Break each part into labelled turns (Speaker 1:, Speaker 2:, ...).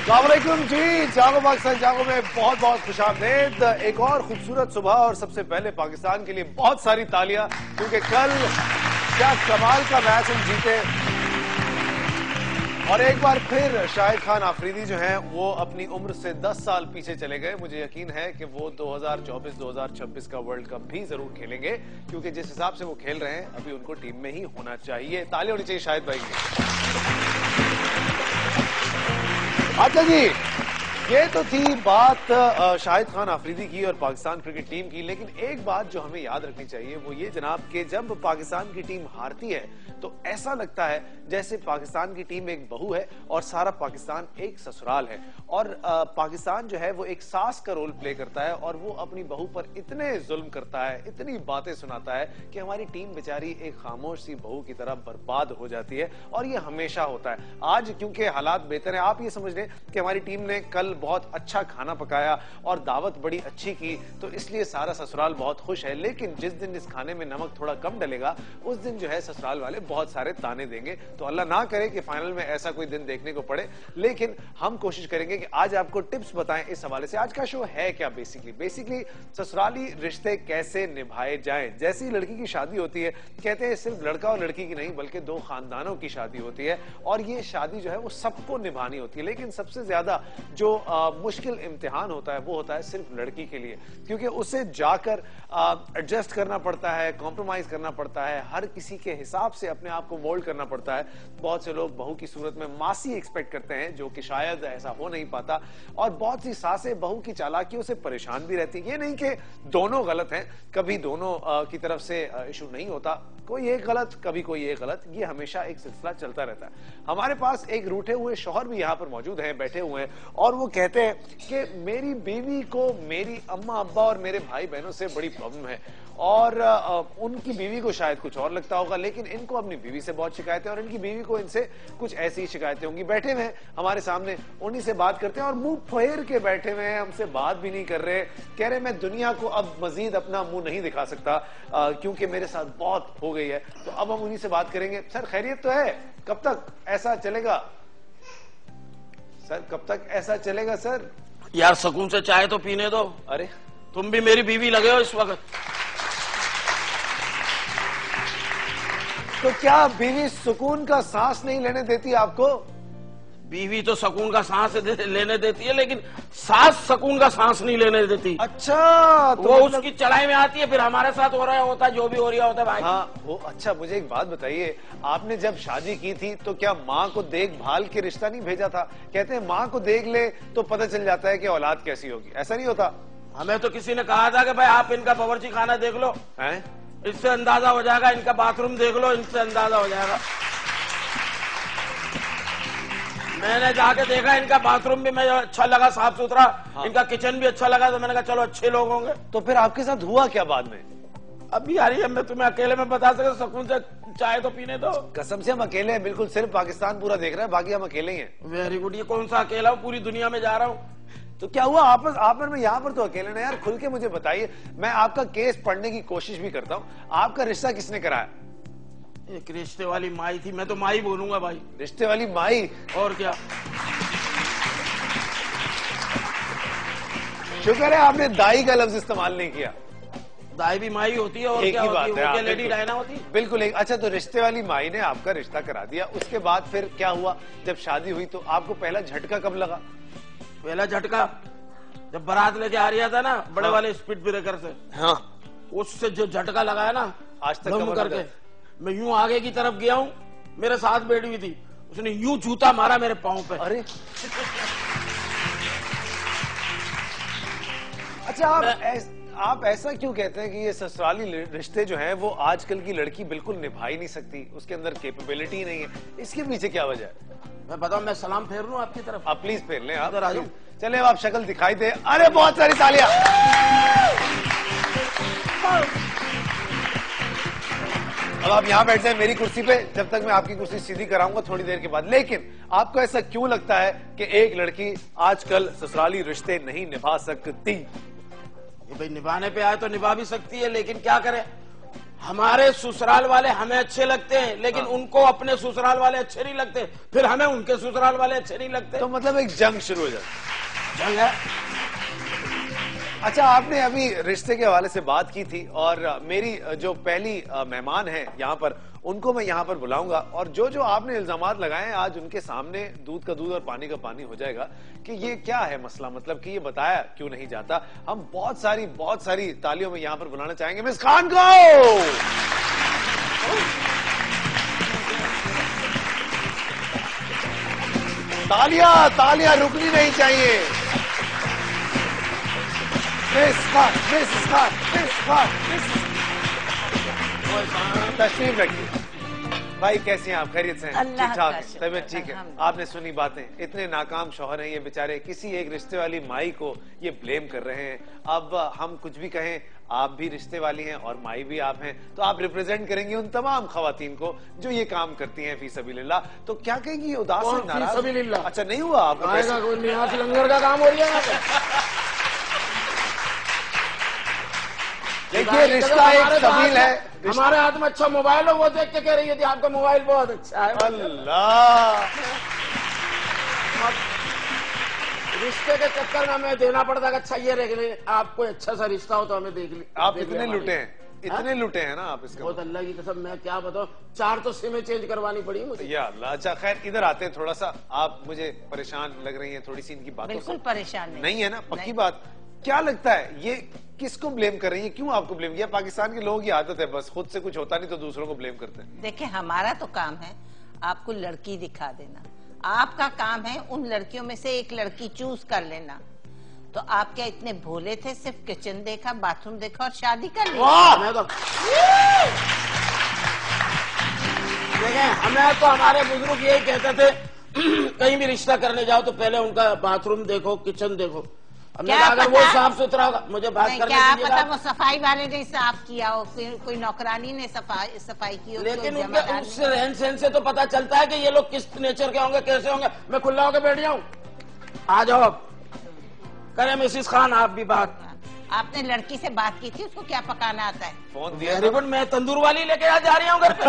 Speaker 1: अस्सलामुअलैकुम जी, जागो पाकिस्तान जागो में बहुत बहुत खुशामदीद। एक और खूबसूरत सुबह और सबसे पहले पाकिस्तान के लिए बहुत सारी तालियां, क्योंकि कल क्या कमाल का मैच हम जीते और एक बार फिर शाहिद खान आफरीदी जो हैं वो अपनी उम्र से 10 साल पीछे चले गए। मुझे यकीन है कि वो 2024-2026 का वर्ल्ड कप भी जरूर खेलेंगे, क्योंकि जिस हिसाब से वो खेल रहे हैं अभी उनको टीम में ही होना चाहिए। तालियां होनी चाहिए शाहिद भाई की। अच्छा जी, ये तो थी बात शाहिद खान आफरीदी की और पाकिस्तान क्रिकेट टीम की, लेकिन एक बात जो हमें याद रखनी चाहिए वो ये जनाब कि जब पाकिस्तान की टीम हारती है तो ऐसा लगता है जैसे पाकिस्तान की टीम एक बहू है और सारा पाकिस्तान एक ससुराल है, और पाकिस्तान जो है वो एक सास का रोल प्ले करता है और वो अपनी बहू पर इतने जुल्म करता है, इतनी बातें सुनाता है कि हमारी टीम बेचारी एक खामोश सी बहू की तरह बर्बाद हो जाती है। और ये हमेशा होता है। आज क्योंकि हालात बेहतर है, आप ये समझ लें कि हमारी टीम ने कल बहुत अच्छा खाना पकाया और दावत बड़ी अच्छी की, तो इसलिए सारा ससुराल बहुत खुश है। लेकिन जिस दिन इस खाने में नमक थोड़ा कम डलेगा उस दिन जो है ससुराल वाले बहुत सारे ताने देंगे। तो अल्लाह ना करे कि फाइनल में ऐसा कोई दिन देखने को पड़े, लेकिन हम कोशिश करेंगे कि आज आपको टिप्स बताएं इस हवाले से। आज का शो है क्या बेसिकली ससुराली रिश्ते कैसे निभाए जाएं। जैसी लड़की की शादी होती है, कहते हैं सिर्फ लड़का और लड़की की नहीं बल्कि दो खानदानों की शादी होती है, और ये शादी जो है वो सबको निभानी होती है। लेकिन सबसे ज्यादा जो मुश्किल इम्तिहान होता है वो होता है सिर्फ लड़की के लिए, क्योंकि उसे जाकर एडजस्ट करना पड़ता है, कॉम्प्रोमाइज करना पड़ता है, हर किसी के हिसाब से अपने आप को मोल्ड करना पड़ता है। बहुत से लोग बहू की सूरत में मासी एक्सपेक्ट करते हैं, जो कि शायद ऐसा हो नहीं पाता, और बहुत सी सासें बहू की चालाकियों से परेशान भी रहती है। ये नहीं कि दोनों गलत हैं, कभी दोनों की तरफ से इशू नहीं होता, कोई एक गलत कभी कोई एक गलत, ये हमेशा एक सिलसिला चलता रहता है। हमारे पास एक रूठे हुए शौहर भी यहाँ पर मौजूद हैं, बैठे हुए हैं, और वो कहते हैं कि मेरी बीवी को मेरी अम्मा अब्बा और मेरे भाई बहनों से बड़ी प्रॉब्लम है, और उनकी बीवी को शायद कुछ और लगता होगा, लेकिन इनको अपनी बीवी से बहुत शिकायतें और इनकी बीवी को इनसे कुछ ऐसी ही शिकायतें होंगी। बैठे हुए हैं हमारे सामने, उन्हीं से बात करते हैं, और मुंह फेर के बैठे हुए हैं, हमसे बात भी नहीं कर रहे, कह रहे मैं दुनिया को अब मजीद अपना मुंह नहीं दिखा सकता क्योंकि मेरे साथ बहुत हो गई है। तो अब हम उन्हीं से बात करेंगे। सर खैरियत तो है? कब तक ऐसा चलेगा सर, कब तक ऐसा चलेगा सर?
Speaker 2: यार सुकून से चाय तो पीने दो।
Speaker 1: अरे
Speaker 2: तुम भी मेरी बीवी लगे हो इस वक्त।
Speaker 1: तो क्या बीवी सुकून का सांस नहीं लेने देती आपको?
Speaker 2: बीवी तो सुकून का सांस लेने देती है, लेकिन सास सुकून का सांस नहीं लेने देती।
Speaker 1: अच्छा,
Speaker 2: तो वो मतलब उसकी चढ़ाई में आती है, फिर हमारे साथ हो रहा होता है जो भी हो रहा होता है भाई।
Speaker 1: हाँ वो अच्छा, मुझे एक बात बताइए, आपने जब शादी की थी तो क्या माँ को देखभाल के रिश्ता नहीं भेजा था? कहते हैं माँ को देख ले तो पता चल जाता है कि औलाद कैसी होगी, ऐसा नहीं होता?
Speaker 2: हमें तो किसी ने कहा था कि भाई आप इनका बावर्ची खाना देख लो,
Speaker 1: हैं?
Speaker 2: इससे अंदाजा हो जाएगा, इनका बाथरूम देख लो, इनसे अंदाजा हो जाएगा। मैंने जाके देखा, इनका बाथरूम भी मुझे अच्छा लगा, साफ सुथरा। हाँ। इनका किचन भी अच्छा लगा, तो मैंने कहा चलो अच्छे लोग होंगे।
Speaker 1: तो फिर आपके साथ हुआ क्या बाद में?
Speaker 2: अभी यार ये मैं तुम्हें अकेले में बता सकता, सुकून से चाय तो पीने दो।
Speaker 1: कसम से हम अकेले हैं, बिल्कुल, सिर्फ पाकिस्तान पूरा देख रहा है, बाकी हम अकेले ही हैं।
Speaker 2: Very good. ये कौन सा अकेला हूँ, पूरी दुनिया में जा रहा हूँ।
Speaker 1: तो क्या हुआ आपस आप में यहाँ पर तो अकेले ना यार, खुल के मुझे बताइए। मैं आपका केस पढ़ने की कोशिश भी करता हूँ। आपका रिश्ता किसने कराया?
Speaker 2: एक रिश्ते वाली माई थी, मैं तो माई बोलूंगा भाई।
Speaker 1: रिश्ते वाली माई?
Speaker 2: और क्या।
Speaker 1: शुक्र है आपने दाई का लफ्ज इस्तेमाल नहीं किया।
Speaker 2: दाई भी माई होती है, और
Speaker 1: एक
Speaker 2: क्या
Speaker 1: ही
Speaker 2: होती
Speaker 1: बात है,
Speaker 2: लेडी डायना होती है।
Speaker 1: बिल्कुल एक। अच्छा, तो रिश्ते वाली माई ने आपका रिश्ता करा दिया, उसके बाद फिर क्या हुआ? जब शादी हुई तो आपको पहला झटका कब लगा?
Speaker 2: पहला झटका जब बारात लेके आ रहा था ना, बड़े वाले स्पीड ब्रेकर से।
Speaker 1: हाँ,
Speaker 2: उससे जो झटका लगाया ना,
Speaker 1: आज तक
Speaker 2: धम करके मैं यूं आगे की तरफ गया हूं, मेरे साथ बैठी हुई थी, उसने यूं जूता मारा मेरे पांव पे।
Speaker 1: अरे अच्छा, आप ऐसा क्यों कहते हैं कि ये ससुराली रिश्ते जो हैं वो आजकल की लड़की बिल्कुल निभा ही नहीं सकती, उसके अंदर कैपेबिलिटी नहीं है? इसके पीछे क्या वजह है?
Speaker 2: मैं बताऊं, मैं सलाम फेर लूं आपकी तरफ?
Speaker 1: आप प्लीज फेर लें। आप
Speaker 2: इधर आ जाओ।
Speaker 1: चले, अब आप शक्ल दिखाई दे। अरे बहुत सारी तालियां। अब आप यहां बैठ जाए मेरी कुर्सी पे, जब तक मैं आपकी कुर्सी सीधी कराऊंगा थोड़ी देर के बाद। लेकिन आपको ऐसा क्यों लगता है कि एक लड़की आजकल ससुराली रिश्ते नहीं निभा सकती?
Speaker 2: भाई निभाने पे आए तो निभा भी सकती है, लेकिन क्या करे, हमारे ससुराल वाले हमें अच्छे लगते हैं, लेकिन उनको अपने ससुराल वाले अच्छे नहीं लगते, फिर हमें उनके ससुराल वाले अच्छे नहीं लगते।
Speaker 1: तो मतलब एक जंग शुरू हो जाती
Speaker 2: जंग है।
Speaker 1: अच्छा, आपने अभी रिश्ते के हवाले से बात की थी और मेरी जो पहली मेहमान है यहाँ पर, उनको मैं यहाँ पर बुलाऊंगा और जो जो आपने इल्जामात लगाए हैं आज उनके सामने दूध का दूध और पानी का पानी हो जाएगा कि ये क्या है मसला, मतलब कि ये बताया क्यों नहीं जाता। हम बहुत सारी तालियों में यहाँ पर बुलाना चाहेंगे मिस खान को। तालियां रुकनी नहीं चाहिए। तशरीफ रखिए। भाई कैसी हैं आप? खैरियत से हैं? ठीक ठाक? तबीयत ठीक है? आपने सुनी बातें, इतने नाकाम शौहर हैं ये बेचारे, किसी एक रिश्ते वाली माई को ये ब्लेम कर रहे हैं। अब हम कुछ भी कहें, आप भी रिश्ते वाली हैं और माई भी आप हैं, तो आप रिप्रेजेंट करेंगी उन तमाम खवातीन को जो ये काम करती हैं फी सबीलिल्लाह। तो क्या कहेंगी? ये उदास है, नाराज? अच्छा, नहीं हुआ आपको?
Speaker 2: लंगर का काम हो रही है।
Speaker 1: देखिए, रिश्ता एक सबील है।
Speaker 2: हमारे हाथ में अच्छा मोबाइल है, वो देख के कह रही है आपका मोबाइल बहुत अच्छा है।
Speaker 1: अल्लाह,
Speaker 2: रिश्ते के चक्कर में हमें देना पड़ता है। अच्छा ये रह, आपको अच्छा सा रिश्ता हो तो हमें देख ली।
Speaker 1: आप इतने लुटे हैं, इतने लुटे हैं ना आप इसका।
Speaker 2: बहुत अल्लाह की कसम, मैं क्या बताऊं, 4 तो सिमें चेंज करवानी पड़ी मुझे।
Speaker 1: या अल्लाह। अच्छा खैर, इधर आते हैं। थोड़ा सा आप मुझे परेशान लग रही हैं थोड़ी सी इनकी बातों से।
Speaker 3: बिल्कुल परेशान
Speaker 1: नहीं है ना? पक्की बात। क्या लगता है ये किसको ब्लेम कर रही है? क्यों आपको ब्लेम किया? पाकिस्तान के लोगों की आदत है, बस खुद से कुछ होता नहीं तो दूसरों को ब्लेम करते हैं।
Speaker 3: देखिए, हमारा तो काम है आपको लड़की दिखा देना, आपका काम है उन लड़कियों में से एक लड़की चूज कर लेना। तो आप क्या इतने भोले थे? सिर्फ किचन देखा, बाथरूम देखा और शादी कर ली?
Speaker 2: मैं तो देखें, हमें तो हमारे बुजुर्ग यही कहते थे कहीं भी रिश्ता करने जाओ तो पहले उनका बाथरूम देखो, किचन देखो।
Speaker 3: क्या
Speaker 2: अगर वो साफ सुथरा होगा, मुझे बात करने
Speaker 3: क्या पता वो सफाई वाले ने साफ किया हो, कोई नौकरानी ने सफाई की हो।
Speaker 2: लेकिन उनके उस रहन सहन से तो पता चलता है कि ये लोग किस नेचर के होंगे, कैसे होंगे। मैं खुला होकर बैठ जाऊं? आ जाओ अब करें मिसिस खान आप भी बात।
Speaker 3: आपने लड़की से बात की थी, उसको क्या पकाना आता है?
Speaker 1: फोन दिया।
Speaker 2: वेरी गुड, मैं तंदूर वाली लेके जा रही हूँ घर पे।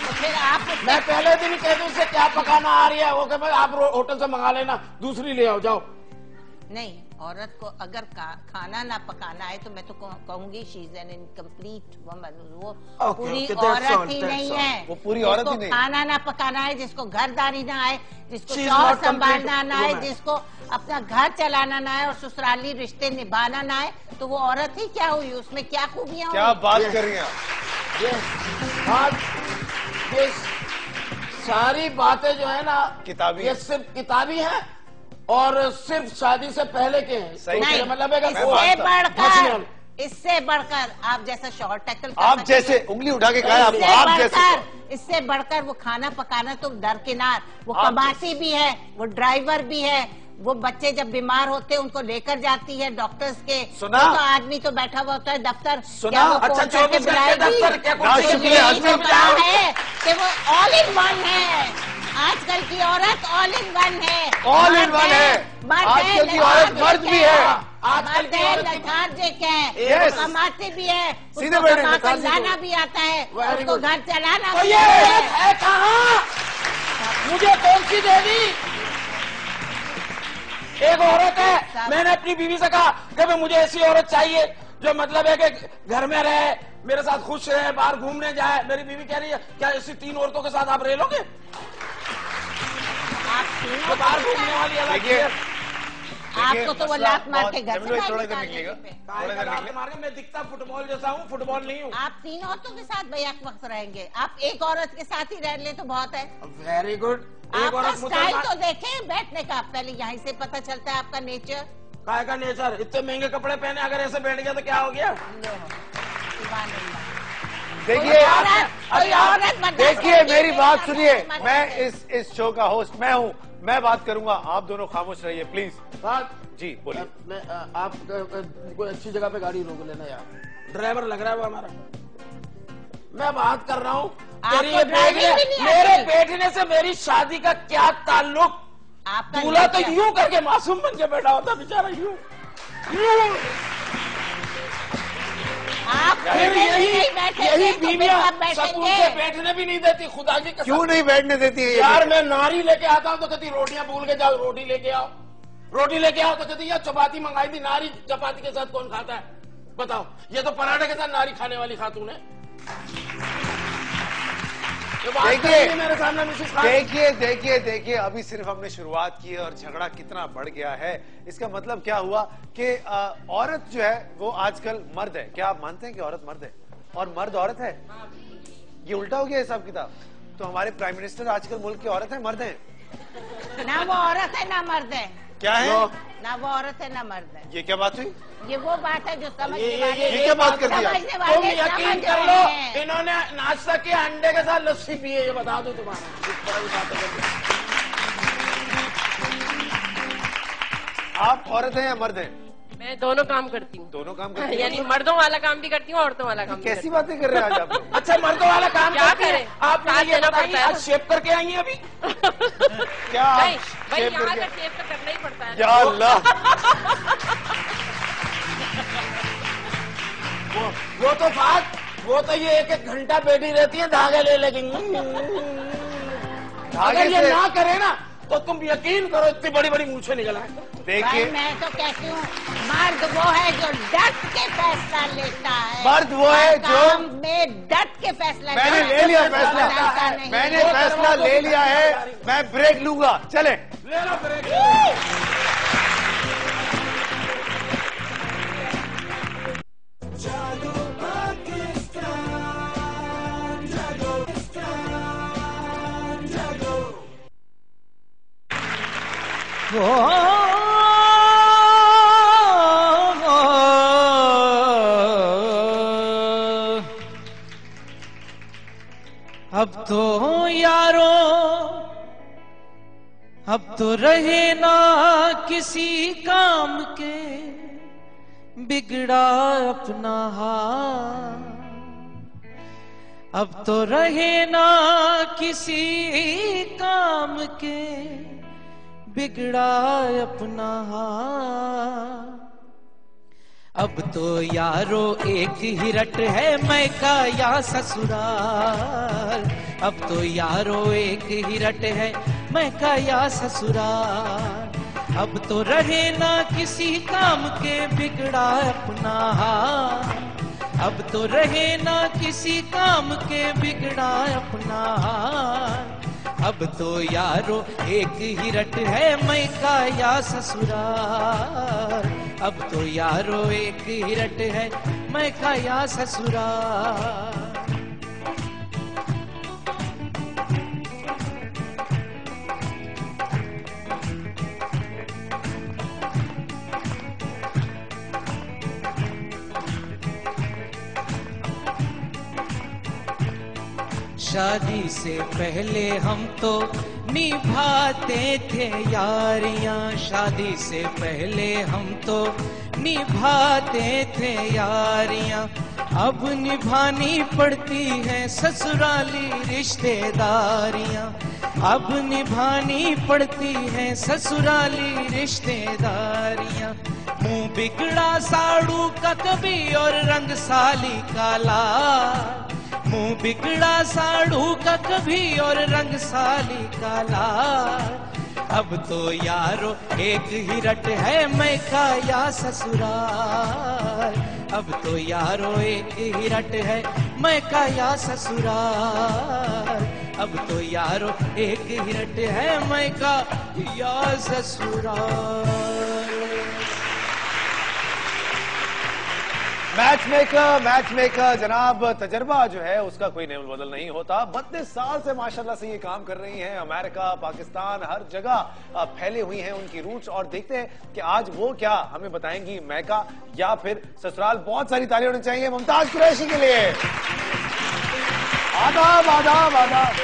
Speaker 3: तो फिर आप
Speaker 2: मैं पहले दिन ही कह दूं उसे क्या पकाना आ रही है, वो कहे आप होटल से मंगा लेना, दूसरी ले आओ जाओ।
Speaker 3: नहीं, औरत को अगर खाना ना पकाना है तो मैं तो कहूंगी she is an incomplete woman. वो पूरी औरत ही नहीं है।
Speaker 1: वो पूरी औरत ही नहीं।
Speaker 3: खाना ना पकाना है, जिसको घरदारी ना आए, जिसको शौहर संभालना ना आए, जिसको अपना घर चलाना ना आए और ससुराली रिश्ते निभाना ना आए, तो वो औरत ही क्या हुई? उसमें क्या खूबियां हुई?
Speaker 1: क्या बात कर रही हैं?
Speaker 2: ये सारी बातें जो है ना
Speaker 1: किताबी,
Speaker 2: ये सिर्फ किताबी है और सिर्फ शादी से पहले के हैं।
Speaker 1: सही
Speaker 3: नहीं,
Speaker 2: मतलब
Speaker 3: इससे बढ़कर आप जैसा शॉर्ट टैकल,
Speaker 1: आप जैसे उंगली उठा के कहा आप जैसे,
Speaker 3: इससे बढ़कर वो खाना पकाना तो दरकिनार, वो कमाती भी है, वो ड्राइवर भी है, वो बच्चे जब बीमार होते हैं उनको लेकर जाती है डॉक्टर्स के।
Speaker 1: सुना?
Speaker 3: तो आदमी तो बैठा हुआ होता है दफ्तर।
Speaker 1: सुना?
Speaker 2: अच्छा, 24 घंटे दफ्तर क्या
Speaker 3: है कि वो ऑल इन वन है। आजकल की औरत ऑल इन वन है।
Speaker 1: ऑल इन वन है। आजकल की औरत मर्द भी है।
Speaker 3: आजकल की औरत लेथार्जिक है, कमाती भी है,
Speaker 1: सीधे बैठे
Speaker 3: लाना भी आता है, उसको घर चलाना
Speaker 2: भी है। कहाँ मुझे कौन सी दे दी? एक औरत है, मैंने अपनी बीवी से कहा कि मुझे ऐसी औरत चाहिए जो मतलब है कि घर में रहे, मेरे साथ खुश रहे, बाहर घूमने जाए। मेरी बीवी कह रही है क्या ऐसी 3 औरतों के साथ आप रह लोगे?
Speaker 3: तो
Speaker 2: बाहर घूमने वाली
Speaker 3: आपको तो वो लात मार के घर से
Speaker 1: थोड़ा इधर निकलेगा,
Speaker 2: मैं दिखता फुटबॉल जैसा हूँ, फुटबॉल नहीं हूँ।
Speaker 3: आप 3 औरतों के साथ बैक वक्त रहेंगे, आप एक औरत के साथ ही रह ले तो बहुत है।
Speaker 2: Very good.
Speaker 3: आपका स्टाइल तो देखें बैठने का, पहले यहीं से पता चलता है आपका नेचर।
Speaker 2: काय का नेचर? इतने महंगे कपड़े पहने अगर ऐसे बैठ गया तो क्या हो गया?
Speaker 1: देखिए मेरी बात सुनिए, मैं इस शो का होस्ट मैं हूँ, मैं बात करूंगा, आप दोनों खामोश रहिए प्लीज।
Speaker 2: बात
Speaker 1: जी बोलिए।
Speaker 2: आप कोई अच्छी जगह पे गाड़ी रोक लेना यार, ड्राइवर लग रहा है वो हमारा। मैं बात कर रहा हूँ, मेरे बैठने से मेरी शादी का क्या ताल्लुक? दूल्हा तो यूं करके मासूम बन के बैठा होता बेचारा, यूं फिर यही बीवियां सकून से बैठने भी नहीं देती, खुदा की कसम।
Speaker 1: क्यों नहीं बैठने देती है?
Speaker 2: यार मैं नारी लेके आता हूँ तो कहती रोटियां भूल के जाओ, रोटी लेके आओ, रोटी लेके आओ तो कहती यार चपाती मंगाई थी। नारी चपाती के साथ कौन खाता है बताओ? ये तो पराठे के साथ नारी खाने वाली खातून है।
Speaker 1: देखिए अभी सिर्फ हमने शुरुआत की है और झगड़ा कितना बढ़ गया है। इसका मतलब क्या हुआ कि औरत जो है वो आजकल मर्द है। क्या आप मानते हैं कि औरत मर्द है और मर्द औरत है? ये उल्टा हो गया हिसाब किताब। तो हमारे प्राइम मिनिस्टर आजकल मुल्क की औरत है मर्द है?
Speaker 3: ना वो औरत है ना मर्द है।
Speaker 1: क्या है?
Speaker 3: ना वो औरत है ना मर्द है।
Speaker 1: ये क्या बात हुई?
Speaker 3: ये वो बात है जो समझने
Speaker 1: ये क्या बात कर दिया?
Speaker 2: तुम यकीन कर लो इन्होंने नाश्ता किया अंडे के साथ लस्सी पी है, ये बता दो तुम्हारा।
Speaker 1: आप औरत हैं या मर्द हैं?
Speaker 4: मैं दोनों काम करती हूँ।
Speaker 1: दोनों काम करती हैं?
Speaker 4: यानी मर्दों वाला काम भी करती हूँ, औरतों वाला काम भी
Speaker 1: कैसी बातें कर रहे हैं आज आप?
Speaker 2: अच्छा मर्दों वाला काम
Speaker 4: क्या
Speaker 2: करती हैं?
Speaker 4: करें?
Speaker 2: आप
Speaker 4: साथ
Speaker 2: ये
Speaker 4: देना
Speaker 2: बताइए
Speaker 4: पड़ता है।
Speaker 2: आज शेव करके आई हैं अभी?
Speaker 1: क्या आप
Speaker 4: नहीं भाई,
Speaker 1: शेव
Speaker 4: यहाँ
Speaker 1: करके-
Speaker 4: का शेव तो करना ही पड़ता है।
Speaker 1: या अल्लाह।
Speaker 2: वो तो बात, वो तो ये एक घंटा बैठी रहती है धागे ले लेगी। अगर ये
Speaker 1: से-
Speaker 2: ना करे ना तो तुम यकीन करो इतनी बड़ी बड़ी मूछें निकल आए।
Speaker 1: देखिए
Speaker 3: मैं तो कहती हूँ मर्द वो है जो डट के फैसला लेता है।
Speaker 1: मर्द वो है जो
Speaker 3: काम में डट के फैसला
Speaker 1: मैंने
Speaker 3: लेता
Speaker 1: ले लिया
Speaker 3: है।
Speaker 1: फैसला,
Speaker 3: ऐसा नहीं।
Speaker 1: मैंने फैसला ले लिया है, मैं ब्रेक लूंगा। चले
Speaker 2: ले लो ब्रेक।
Speaker 5: अब तो यारो अब तो रहे ना किसी काम के, बिगड़ा अपना हाल। अब तो रहे ना किसी काम के, बिगड़ा अपना हाल। अब तो यारो एक ही रट है मैका या ससुराल। अब तो यारो एक ही रट है मैका या ससुराल। अब तो रहे ना किसी काम के, बिगड़ा अपना हाल। अब तो रहे ना किसी काम के, बिगड़ा अपना हाल। अब तो यारो एक ही रट है मैका या ससुराल। अब तो यारो एक ही रट है मैका या ससुराल। शादी से पहले हम तो निभाते थे यारियां। शादी से पहले हम तो निभाते थे यारियां। अब निभानी पड़ती है ससुराली रिश्तेदारियां। अब निभानी पड़ती है ससुराली रिश्तेदारियां। मुंह बिगड़ा साड़ू का कभी और रंग साली का लाल। मुंह बिगड़ा साड़ू का कभी और रंग साली का लाल। अब तो यारो एक ही रट है मैका या ससुराल। अब तो यारो एक ही रट है मैका या ससुराल। अब तो यारो एक ही रट है मैका या ससुराल।
Speaker 1: मैच मेकर जनाब, तजर्बा जो है उसका कोई नेमल बदल नहीं होता। 32 साल से माशाल्लाह से ये काम कर रही हैं। अमेरिका, पाकिस्तान, हर जगह फैले हुई हैं उनकी रूट्स। और देखते हैं कि आज वो क्या हमें बताएंगी, मैका या फिर ससुराल। बहुत सारी तालियां होनी चाहिए मुमताज कुरैशी के लिए। आदाब आदाब आदाब,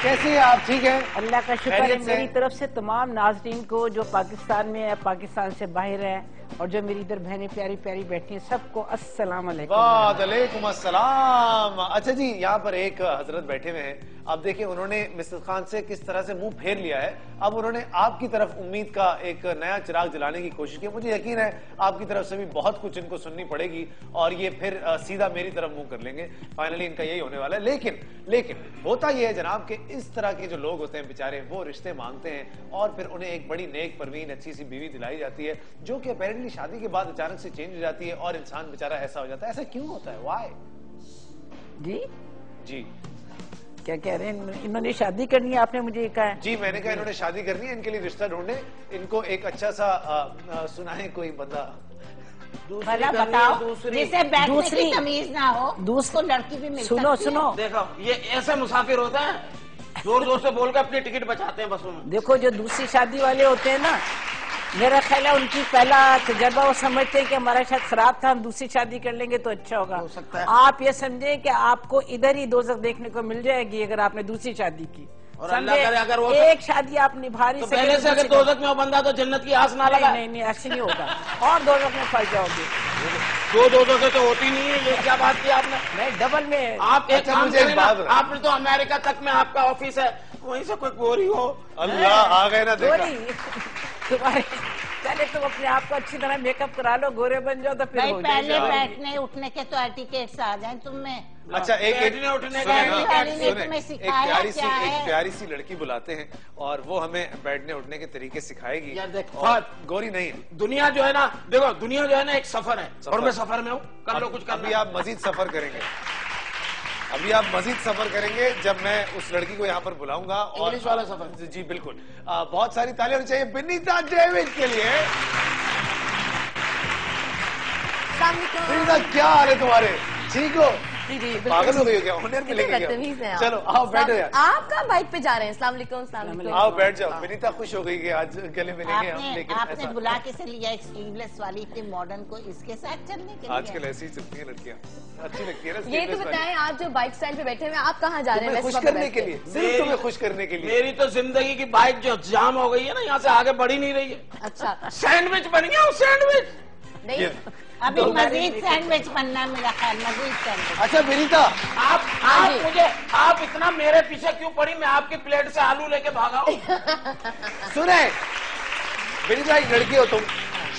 Speaker 1: कैसी है आप? ठीक है,
Speaker 6: अल्लाह का शुक्र है।
Speaker 1: खैरियत से?
Speaker 6: मेरी तरफ से तमाम नाजरीन को जो पाकिस्तान में है, पाकिस्तान से बाहर है, और जो मेरी इधर बहनें प्यारी प्यारी बैठी हैं, सबको अस्सलाम वालेकुम।
Speaker 1: वालेकुम अस्सलाम। अच्छा जी, यहाँ पर एक हजरत बैठे हुए हैं, अब देखिए उन्होंने मिस्टर खान से किस तरह से मुंह फेर लिया है। अब उन्होंने आपकी तरफ उम्मीद का एक नया चिराग जलाने की कोशिश की। मुझे यकीन है आपकी तरफ से भी बहुत कुछ इनको सुननी पड़ेगी और ये फिर सीधा मेरी तरफ मुंह कर लेंगे। फाइनली इनका यही होने वाला है। लेकिन होता यह है जनाब कि इस तरह के जो लोग होते हैं बेचारे, वो रिश्ते मांगते हैं और फिर उन्हें एक बड़ी नेक परवीन अच्छी सी बीवी दिलाई जाती है, जो कि अपेरेंटली शादी के बाद अचानक से चेंज हो जाती है और इंसान बेचारा ऐसा हो जाता है। ऐसा क्यों होता है? व्हाई? जी
Speaker 6: क्या कह रहे हैं? इन्होंने शादी करनी है, आपने मुझे कहा है।
Speaker 1: जी मैंने कहा इन्होंने शादी करनी है, इनके लिए रिश्ता ढूंढे, इनको एक अच्छा सा सुनाए कोई बंदा।
Speaker 3: भला बताओ जिसे बैठने की तमीज ना हो, दूसरी लड़की भी मिल
Speaker 6: सुनो
Speaker 3: सकती
Speaker 6: सुनो,
Speaker 2: देखो ये ऐसे मुसाफिर होते हैं, जोर जोर से बोल के अपनी टिकट बचाते हैं बसों में।
Speaker 6: देखो जो दूसरी शादी वाले होते हैं ना, मेरा ख्याल है उनकी पहला तजर्बा वो समझते हैं कि हमारा शायद खराब था, हम दूसरी शादी कर लेंगे तो अच्छा होगा।
Speaker 2: हो सकता है।
Speaker 6: आप ये समझे कि आपको इधर ही दोज़ख देखने को मिल जाएगी अगर आपने दूसरी शादी की।
Speaker 2: और अल्लाह करे अगर वो
Speaker 6: एक शादी आप निभा नहीं
Speaker 2: तो
Speaker 6: सके
Speaker 2: पहले से अगर दोजख में वो बंदा तो जन्नत की आस ना लगा।
Speaker 6: नहीं ऐसे नहीं होगा और दोज़ख में फंस जाओगे।
Speaker 2: दो दोजखें तो होती नहीं है, ये क्या बात की आपने?
Speaker 6: नहीं डबल में।
Speaker 2: आप एक काम
Speaker 1: मुझे एक
Speaker 2: करें ना,
Speaker 1: बात बताओ।
Speaker 2: आपने तो अमेरिका तक में आपका ऑफिस है, वहीं से कोई गोरी हो।
Speaker 1: अल्लाह आ गए ना, देखा
Speaker 6: तुम्हारे पहले तुम अपने आप को अच्छी तरह मेकअप करा लो, गोरे बन जाओ तो फिर
Speaker 3: भाई
Speaker 6: हो
Speaker 3: पहले
Speaker 6: जाएगा।
Speaker 3: बैठने उठने के तो एटिकेट्स आ जाए तुम में।
Speaker 1: अच्छा एक
Speaker 2: बैठने उठने का
Speaker 3: सुने,
Speaker 2: एटिकेट
Speaker 3: ने तुम्हें
Speaker 1: एक
Speaker 3: सिखाया क्या है?
Speaker 1: प्यारी सी लड़की बुलाते हैं और वो हमें बैठने उठने के तरीके सिखाएगी।
Speaker 2: यार देख,
Speaker 1: और गोरी नहीं है।
Speaker 2: दुनिया जो है ना, देखो दुनिया जो है ना एक सफर है, और मैं सफर में हूँ, कर लो कुछ
Speaker 1: अभी
Speaker 2: करना।
Speaker 1: आप मजीद सफर करेंगे, अभी आप मजीद सफर करेंगे जब मैं उस लड़की को यहाँ पर बुलाऊंगा। और
Speaker 2: इंग्लिश वाला सफर।
Speaker 1: जी बिल्कुल। बहुत सारी तालियां होनी चाहिए विनीता डेविड के लिए। विनीता क्या हाल है तुम्हारे? ठीक हो? पागल हो गई हो क्या? ऑनर पे लेके गया। चलो आओ बैठो यार।
Speaker 7: आप कहाँ बाइक पे जा रहे हैं? अस्सलाम वालेकुम। अस्सलाम वालेकुम।
Speaker 1: आओ बैठ जाओ। विनीता खुश हो गई कि आज गले मिलेंगे हम, लेकिन
Speaker 3: आपने
Speaker 1: ऐसा
Speaker 3: बुला के से लिया एक स्लीवलेस वाली इतनी मॉडर्न को इसके साथ चलने के लिए।
Speaker 1: आजकल ऐसी ही चलती है लड़कियां, अच्छी लगती है ना।
Speaker 7: ये तो
Speaker 1: sleeveless वाली।
Speaker 7: बताएं, आप जो बाइक स्टैंड पे बैठे हुए हैं, आप कहाँ जा रहे हैं?
Speaker 1: तुम्हें खुश
Speaker 7: वैसे वहाँ पे
Speaker 1: करने के
Speaker 7: बैठ
Speaker 1: लिए, सिर्फ तुम्हें खुश करने के लिए।
Speaker 2: मेरी तो जिंदगी की बाइक जो जाम हो गई है ना, यहाँ से आगे बढ़ ही नहीं रही है।
Speaker 7: अच्छा
Speaker 2: सैंडविच बन गया हूँ, सैंडविच।
Speaker 7: नहीं,
Speaker 3: अभी मजीद सैंडविच बनना मेरा ख्याल, मजीद सैंडविच।
Speaker 1: अच्छा विनीता,
Speaker 2: आप इतना मेरे पीछे क्यों पड़ी? मैं आपकी प्लेट से आलू लेके भागा हूँ।
Speaker 1: सुने विनीता, एक लड़की हो तुम,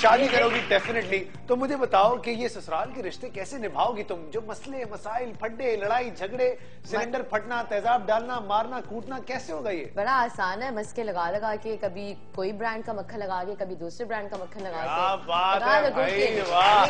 Speaker 1: शादी करोगी डेफिनेटली, तो मुझे बताओ कि ये ससुराल के रिश्ते कैसे निभाओगी तुम? जो मसले मसाइल, फड्डे, लड़ाई झगड़े, सिलेंडर फटना, तेजाब डालना, मारना कूटना, कैसे होगा ये?
Speaker 7: बड़ा आसान है, मस्के लगा लगा के, कभी कोई ब्रांड का मक्खन लगा के, कभी दूसरे ब्रांड का मक्खन लगा के।
Speaker 1: क्या बात
Speaker 7: लगा
Speaker 1: है
Speaker 7: लगो
Speaker 1: भाई,
Speaker 7: के।
Speaker 1: वाह।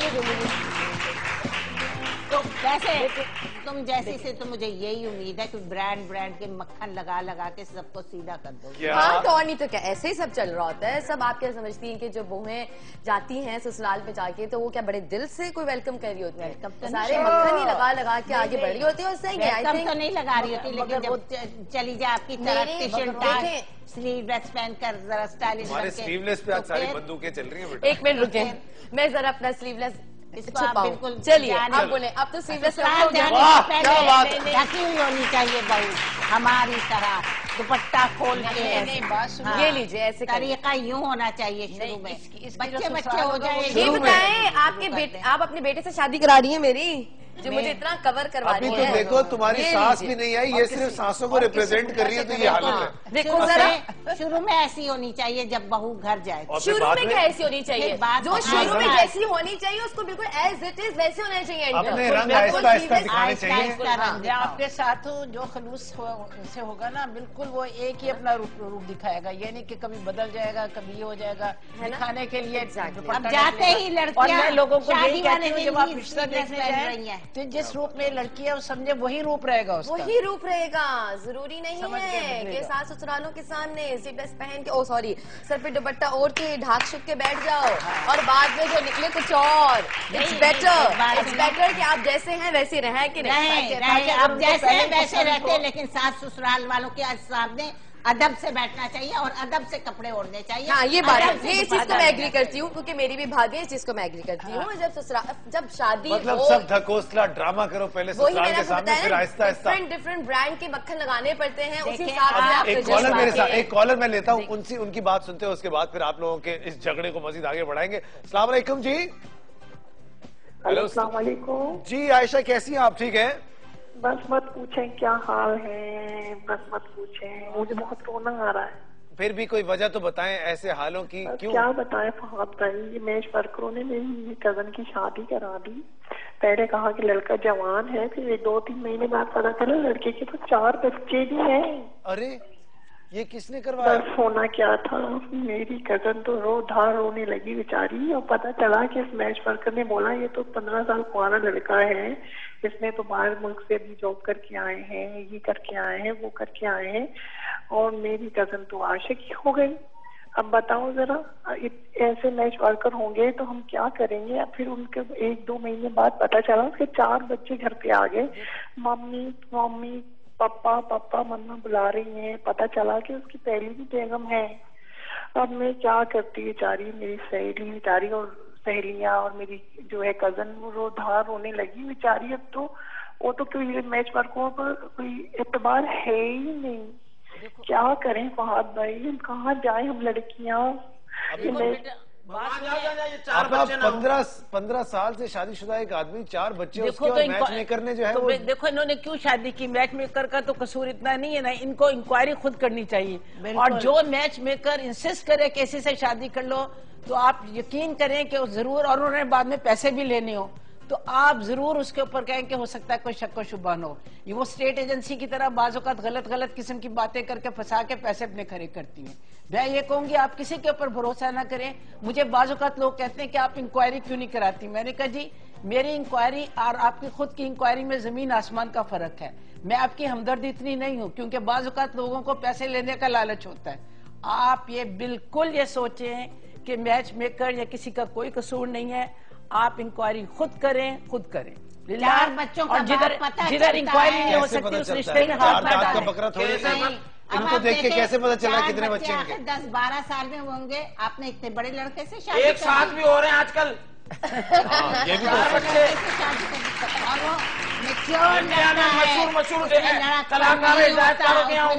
Speaker 3: तो वैसे तुम जैसी से तो मुझे यही उम्मीद है कि ब्रांड के मक्खन लगा लगा के सबको सीधा कर दो।
Speaker 1: क्या?
Speaker 7: हाँ तो और नहीं तो क्या, ऐसे ही सब चल रहा होता है। सब आप क्या समझती हैं कि जो बहुएं जाती हैं ससुराल पे जाके, तो वो क्या बड़े दिल से कोई वेलकम कर रही होती
Speaker 3: Welcome तो
Speaker 7: है?
Speaker 3: नहीं।
Speaker 7: सारे मक्खन ही लगा लगा के आगे बढ़ रही होती है। और सही है, आई
Speaker 3: वेलकम
Speaker 7: थिंक
Speaker 3: तो नहीं लगा रही होती, लेकिन जब चली जाए आपकी तरफ
Speaker 7: नहीं,
Speaker 3: टी शर्ट
Speaker 7: देखें।
Speaker 3: स्लीवलेस पहन कर जरा स्टाइलिश
Speaker 1: हमारे स्लीवलेस पे आज सारी बंदूकें चल रही हैं बेटा।
Speaker 7: एक मिनट रुके, मैं जरा अपना स्लीवलेस
Speaker 3: इसको आप
Speaker 7: छुपाऊं।
Speaker 3: बिल्कुल
Speaker 7: चलिए
Speaker 3: जाने-
Speaker 7: आप बोले, अब तो स्लीवलेस
Speaker 3: ससुराल जाने
Speaker 1: वाह,
Speaker 3: से
Speaker 1: क्या बात है।
Speaker 3: पहले ढकी हुई होनी चाहिए बहू, हमारी तरह दुपट्टा खोल के। हाँ,
Speaker 7: ये लीजिए, ऐसे करिए।
Speaker 3: तरीका यूं होना चाहिए शुरू में, बच्चे बच्चे हो जाए।
Speaker 7: ये बताएं, आपके बेटे, आप अपने बेटे से शादी करा रही हैं मेरी, जो मुझे इतना कवर करवा
Speaker 1: अभी
Speaker 7: रही
Speaker 1: तो
Speaker 7: है।
Speaker 1: देखो तुम्हारी
Speaker 7: ये
Speaker 1: सांस
Speaker 7: लीजिए।
Speaker 1: भी नहीं आई, ये सिर्फ सांसों को रिप्रेजेंट कर रही है, तो ये हालत है।
Speaker 7: देखो जरा,
Speaker 3: शुरू में ऐसी होनी चाहिए जब बहू घर जाए।
Speaker 1: और फिर
Speaker 7: शुरू
Speaker 1: बाद
Speaker 7: में
Speaker 1: में
Speaker 7: कैसी होनी चाहिए?
Speaker 3: फिर बाद
Speaker 7: जो
Speaker 3: में
Speaker 7: शुरू में
Speaker 3: हाँ,
Speaker 7: जैसी होनी चाहिए उसको बिल्कुल एज इट इज वैसे होना चाहिए। enter।
Speaker 1: अपने रंग
Speaker 7: बिल्कुल
Speaker 1: आहिस्ता आहिस्ता
Speaker 7: sleeveless-
Speaker 1: दिखाने
Speaker 3: आहिस्ता
Speaker 1: चाहिए।
Speaker 3: आहिस्ता रंग
Speaker 6: मैं
Speaker 3: दिखाओ।
Speaker 6: आपके साथ हूँ, जो खलूस से होगा ना, बिल्कुल वो एक ही अपना रूप दिखाएगा। ये नहीं कि कभी बदल जाएगा, कभी ये हो जाएगा,
Speaker 7: है ना?
Speaker 6: दिखाने के लिए
Speaker 7: Exactly।
Speaker 6: दुपट्टा
Speaker 3: अब जाते
Speaker 6: निकलेगा।
Speaker 3: ही
Speaker 6: और
Speaker 3: लड़कियां
Speaker 6: मैं लोगों को
Speaker 3: शादी
Speaker 6: यही कहती
Speaker 3: वाले
Speaker 6: हूँ,
Speaker 3: दिन
Speaker 6: जब आप
Speaker 3: ही
Speaker 6: रिश्ता
Speaker 3: sleeveless
Speaker 6: देखने
Speaker 3: पहन
Speaker 6: जाए
Speaker 3: रही हैं।
Speaker 6: तो जिस रूप में लड़की है वो समझे वही रूप रहेगा उसका।
Speaker 7: वही रूप रहेगा, जरूरी नहीं
Speaker 6: समझ
Speaker 7: है
Speaker 6: गए,
Speaker 7: कि
Speaker 6: बदलेगा।
Speaker 7: सास ससुरालों के सामने स्लीवलेस पहन के, ओ सॉरी, सर पे दुपट्टा ओढ़ के ढाक छुप के बैठ जाओ और बाद में जो निकले कुछ और। इट्स
Speaker 3: नहीं,
Speaker 7: बेटर, इट्स
Speaker 3: नहीं।
Speaker 7: बेटर कि आप जैसे हैं वैसे रहें कि नहीं।
Speaker 3: रहे अब जैसे हैं वैसे रहते हैं, लेकिन सास ससुराल वालों के सामने अदब से बैठना चाहिए और अदब से कपड़े ओढ़ने चाहिए।
Speaker 7: हाँ ये बात है,
Speaker 3: अदब से
Speaker 7: ये इस चीज को मैं एग्री करती हूँ, क्योंकि मेरी भी भाभी है, इस चीज को मैं एग्री करती हूँ। जब शादी
Speaker 1: मतलब
Speaker 7: हो,
Speaker 1: सब ढकोसला ड्रामा करो पहले
Speaker 7: वही
Speaker 1: ससुराल
Speaker 7: मैंने
Speaker 1: के
Speaker 7: आपको
Speaker 1: सामने, फिर
Speaker 7: बताया,
Speaker 1: आहिस्ता आहिस्ता।
Speaker 7: डिफरेंट ब्रांड के मक्खन लगाने पड़ते हैं, उसी
Speaker 3: देखिए,
Speaker 7: हिसाब से आप
Speaker 1: एक
Speaker 7: adjust
Speaker 1: कॉलर मेरे साथ,
Speaker 7: करके-
Speaker 1: एक कॉलर मैं लेता हूँ, उनकी बात सुनते हैं, उसके बाद फिर आप लोगों के इस झगड़े को मजीद आगे बढ़ाएंगे। अस्सलाम वालेकुम जी।
Speaker 8: हेलो, अस्सलाम वालेकुम।
Speaker 1: जी आयशा कैसी हैं आप? ठीक है
Speaker 8: बस मत पूछें क्या हाल है, बस मत पूछें, मुझे बहुत रोना आ रहा है।
Speaker 1: फिर भी कोई वजह तो बताएं ऐसे हालों की, क्यों?
Speaker 8: क्या बताएं फहद भाई, ये मैच वर्करों ने मेरी कजन की शादी करा दी। पहले कहा कि लड़का जवान है, फिर 2-3 महीने बाद पता चला लड़के के तो 4 बच्चे भी हैं।
Speaker 1: अरे ये किसने करवाया?
Speaker 8: बस होना क्या था, मेरी कजन तो रो धार रोने लगी बेचारी। और पता चला कि इस मैच वर्कर ने बोला ये तो 15 साल पुराना लड़का है, इसने तो बाहर मुल्क से भी जॉब करके आए हैं, ये करके आए हैं, वो करके आए हैं। और मेरी कजन तो आशिक ही हो गई। अब बताओ जरा, ऐसे मैच वर्कर होंगे तो हम क्या करेंगे? फिर उनके 1-2 महीने बाद पता चला उसके 4 बच्चे घर पे आ गए। मम्मी मम्मी पापा पापा मम्मा बुला रही हैं। पता चला कि उसकी पहली भी बेगम है। अब मैं क्या करती बेचारी, मेरी सहेली बेचारी और सहेलियां और मेरी जो है कजन वो धार रोने लगी बेचारी। अब तो वो तो कोई मैच वर्कों पर कोई एतबार है ही नहीं। क्या करें फहद भाई, हम कहाँ जाए हम लड़कियां?
Speaker 1: 15 साल से शादीशुदा एक आदमी 4 बच्चे उसके, और मैच मेकर ने जो है
Speaker 6: तो देखो इन्होंने क्यों शादी की। मैच मेकर का तो कसूर इतना नहीं है ना, इनको इंक्वायरी खुद करनी चाहिए। और जो मैच मेकर इंसिस्ट करे किसी से शादी कर लो तो आप यकीन करें कि जरूर, और उन्होंने बाद में पैसे भी लेने हो तो आप जरूर उसके ऊपर कहें कि हो सकता है कोई शक व शुबा हो। ये वो स्टेट एजेंसी की तरह बाज़-औक़ात गलत किस्म की बातें करके फंसा के पैसे अपने खड़े करती हैं। मैं ये कहूंगी आप किसी के ऊपर भरोसा ना करें। मुझे बाज़-औक़ात लोग कहते हैं कि आप इंक्वायरी क्यों नहीं कराती। मैंने कहा जी मेरी इंक्वायरी और आपकी खुद की इंक्वायरी में जमीन आसमान का फर्क है। मैं आपकी हमदर्द इतनी नहीं हूँ, क्योंकि बाज़-औक़ात लोगों को पैसे लेने का लालच होता है। आप ये बिल्कुल ये सोचें कि मैच मेकर या किसी का कोई कसूर नहीं है। आप इंक्वायरी खुद करें।
Speaker 3: 4 बच्चों का
Speaker 6: जिधर इंक्वायरी नहीं हो सकती उस रिश्ते में हाथ ना डालें।
Speaker 1: बकरा थोड़ी इनको देख के कैसे पता चला कितने बच्चे हैं?
Speaker 3: 10-12 साल में होंगे। आपने इतने बड़े लड़के से शादी
Speaker 2: एक साथ भी हो रहे हैं आजकल।
Speaker 1: ये भी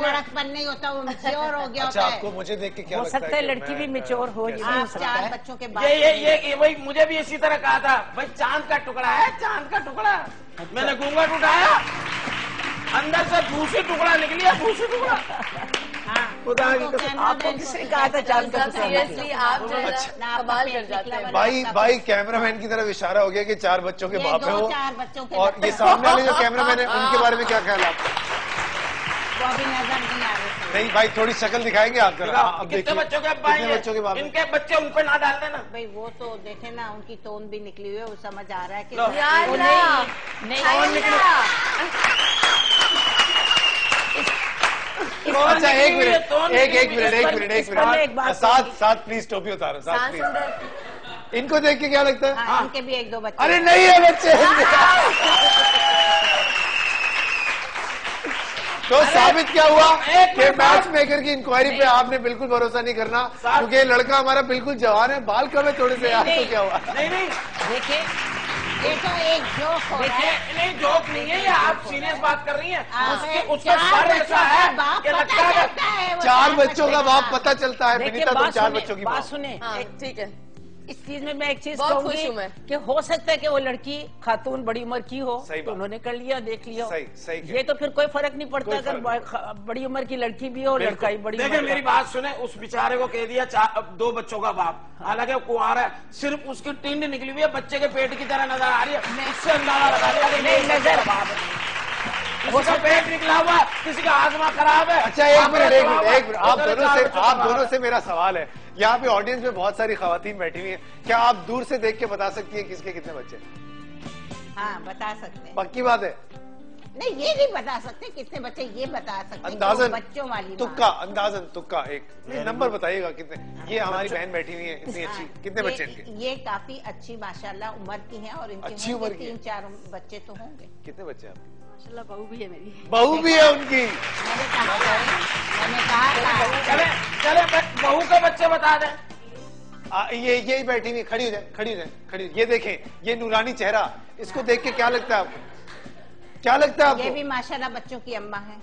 Speaker 3: लड़कपन नहीं होता, वो मैच्योर हो गया।
Speaker 1: अच्छा आपको मुझे देख के क्या
Speaker 6: हो
Speaker 1: लगता
Speaker 6: सकता है लड़की भी मैच्योर हो, ये भी हो सकता
Speaker 3: 4
Speaker 6: है।
Speaker 3: बच्चों के बाद
Speaker 2: ये वही मुझे भी इसी तरह कहा था, भाई चांद का टुकड़ा है, चांद का टुकड़ा। मैंने घूंघट उठाया, अंदर से भूसी टुकड़ा निकली है, भूसी टुकड़ा। खुदा की कसम,
Speaker 6: आपको किसने कहा था चांद का टुकड़ा?
Speaker 7: सीरियसली आप जो है ना कमाल कर जाते हैं।
Speaker 1: भाई कैमरामैन की तरफ इशारा हो गया कि 4 बच्चों के बाप है वो।
Speaker 3: 4 बच्चों के
Speaker 1: और ये सामने वाले जो कैमरामैन है उनके बारे में क्या ख्याल आपका?
Speaker 3: वो अभी नजर नहीं आ रहे।
Speaker 1: नहीं भाई थोड़ी शक्ल दिखाएंगे आप जरा। अब
Speaker 2: कितने बच्चों के अब्बा हैं?
Speaker 1: बच्चों के बाप?
Speaker 2: इनके बच्चे उन पे ना डालते ना
Speaker 3: भाई वो तो देखे ना, उनकी टोन भी निकली हुई है, वो समझ आ रहा है कि
Speaker 1: अच्छा एक मिनट साथ प्लीज टोपी उतारो, साथ प्लीज। इनको देख के क्या लगता है?
Speaker 3: इनके भी 1-2 बच्चे।
Speaker 1: अरे नहीं है बच्चे। तो साबित क्या हुआ कि मैच मेकर की इंक्वायरी पे आपने बिल्कुल भरोसा नहीं करना, क्योंकि ये लड़का हमारा बिल्कुल जवान है, बाल कम है थोड़े से यार। तो क्या हुआ?
Speaker 2: नहीं
Speaker 6: देखिए
Speaker 3: ये तो एक जोक हो रहा है।
Speaker 2: नहीं जोक नहीं है, ये आप सीरियस बात कर रही हैं। उसका
Speaker 3: 4
Speaker 2: सर
Speaker 3: बच्चों
Speaker 2: ऐसा है
Speaker 3: का बाप
Speaker 2: कि
Speaker 3: पता
Speaker 2: लगता है
Speaker 3: चलता है।
Speaker 1: 4 बच्चों का बाप पता चलता है।
Speaker 6: देखिए
Speaker 1: विनीता तुम 4 बच्चों की
Speaker 6: बात
Speaker 1: बाप।
Speaker 6: सुने।
Speaker 7: ठीक है,
Speaker 6: इस चीज में मैं एक चीज
Speaker 7: बहुत खुश हूं
Speaker 6: कहूंगी
Speaker 7: मैं।
Speaker 6: कि हो सकता है कि वो लड़की खातून बड़ी उम्र की हो,
Speaker 1: सही
Speaker 6: तो
Speaker 1: बात।
Speaker 6: उन्होंने कर लिया, देख लिया।
Speaker 1: सही
Speaker 6: ये तो फिर कोई फर्क नहीं पड़ता
Speaker 1: कोई
Speaker 6: अगर
Speaker 1: फर्क
Speaker 6: बड़ी उम्र की लड़की भी हो और लड़का ही बड़ी
Speaker 2: देखिए
Speaker 6: उम्र
Speaker 2: मेरी बात सुने, उस बेचारे को कह दिया 2 बच्चों का बाप, हालांकि वो कुंवारा है, सिर्फ उसकी टिंड निकली हुई है, बच्चे के पेट की तरह नजर आ रही है। इससे अंदाजा लगा दिया कि नहीं नजर उसका पेट निकला हुआ, किसी का आजमा खराब है।
Speaker 1: अच्छा एक मिनट आप दोनों से मेरा सवाल है। यहाँ पे ऑडियंस में बहुत सारी खवातीन बैठी हुई हैं, क्या आप दूर से देख के बता सकती हैं किसके कितने बच्चे?
Speaker 3: हाँ बता सकते हैं।
Speaker 1: पक्की बात है?
Speaker 3: नहीं ये नहीं बता सकते कितने बच्चे, ये बता सकते हैं
Speaker 1: अंदाजन
Speaker 3: बच्चों वाली
Speaker 1: तुक्का, अंदाजन तुक्का एक नंबर बताइएगा कितने। ये हमारी बहन बैठी हुई है इतनी अच्छी, कितने बच्चे इनके?
Speaker 3: ये काफी अच्छी माशाल्लाह उम्र की हैं और इनके
Speaker 1: अच्छी उम्र की
Speaker 3: 3-4 बच्चे तो होंगे।
Speaker 1: कितने बच्चे आपके?
Speaker 7: माशाल्लाह बहू भी है मेरी।
Speaker 1: बहू भी है उनकी?
Speaker 3: मैंने कहा था
Speaker 2: चले बहू के बच्चे बता दें।
Speaker 1: ये बैठी हुई, खड़ी हो जाए। ये देखें, ये नूरानी चेहरा, इसको देख के क्या लगता है आपको? क्या लगता है आपको?
Speaker 3: ये भी माशाल्लाह बच्चों की अम्मा है।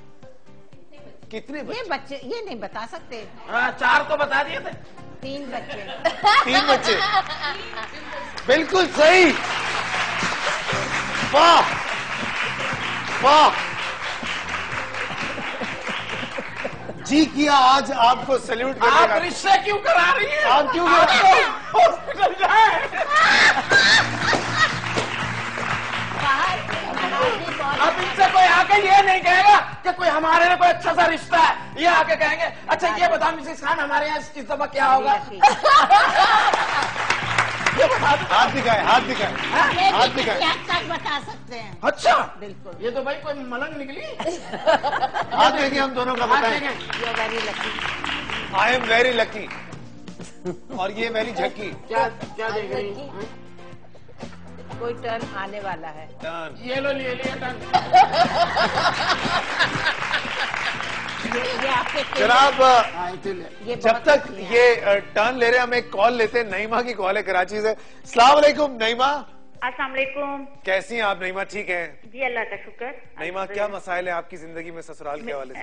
Speaker 1: कितने
Speaker 3: ये बच्चे ये नहीं बता सकते।
Speaker 2: 4 तो बता दिए थे।
Speaker 3: 3 बच्चे।
Speaker 1: 3 बच्चे बिल्कुल सही। वाह वाह जी किया, आज आपको सैल्यूट करने
Speaker 2: आप
Speaker 1: का।
Speaker 2: रिश्ते क्यों करा रही हैं?
Speaker 1: आप क्यों करा रही हैं?
Speaker 2: हॉस्पिटल जाए। अब इनसे कोई आके ये नहीं कहेगा कि कोई हमारे लिए कोई अच्छा सा रिश्ता है, ये आके कहेंगे अच्छा ये बताओ मिसेस खान हमारे यहाँ इस दफा क्या होगा? ये बता दो।
Speaker 1: हाथ दिखाए, हाथ दिखाए, हाथ दिखाए।
Speaker 3: तक बता सकते हैं।
Speaker 2: अच्छा
Speaker 3: बिल्कुल।
Speaker 2: ये तो भाई कोई मलंग निकली।
Speaker 1: हाथ देंगे हम दोनों का,
Speaker 2: हाथ
Speaker 1: बताएं।
Speaker 2: देंगे।
Speaker 3: You're very lucky।
Speaker 1: I am very lucky. और ये वेरी झक्की।
Speaker 2: क्या क्या देख रही हैं?
Speaker 3: कोई टर्न आने वाला है।
Speaker 1: डन।
Speaker 2: ये लो ले लिया टन।
Speaker 3: ये आपके
Speaker 1: जनाब
Speaker 3: ये
Speaker 1: जब
Speaker 3: बहुत
Speaker 1: तक
Speaker 3: अच्छी है।
Speaker 1: ये टर्न ले रहे हैं, हम एक कॉल लेते हैं। नईमा की कॉल है कराची से। अस्सलाम वालेकुम नईमा,
Speaker 9: अस्सलाम वालेकुम।
Speaker 1: कैसी हैं आप नईमा? ठीक हैं
Speaker 9: जी अल्लाह का शुक्र।
Speaker 1: नईमा, क्या मसाइल है आपकी जिंदगी में ससुराल के हवाले से?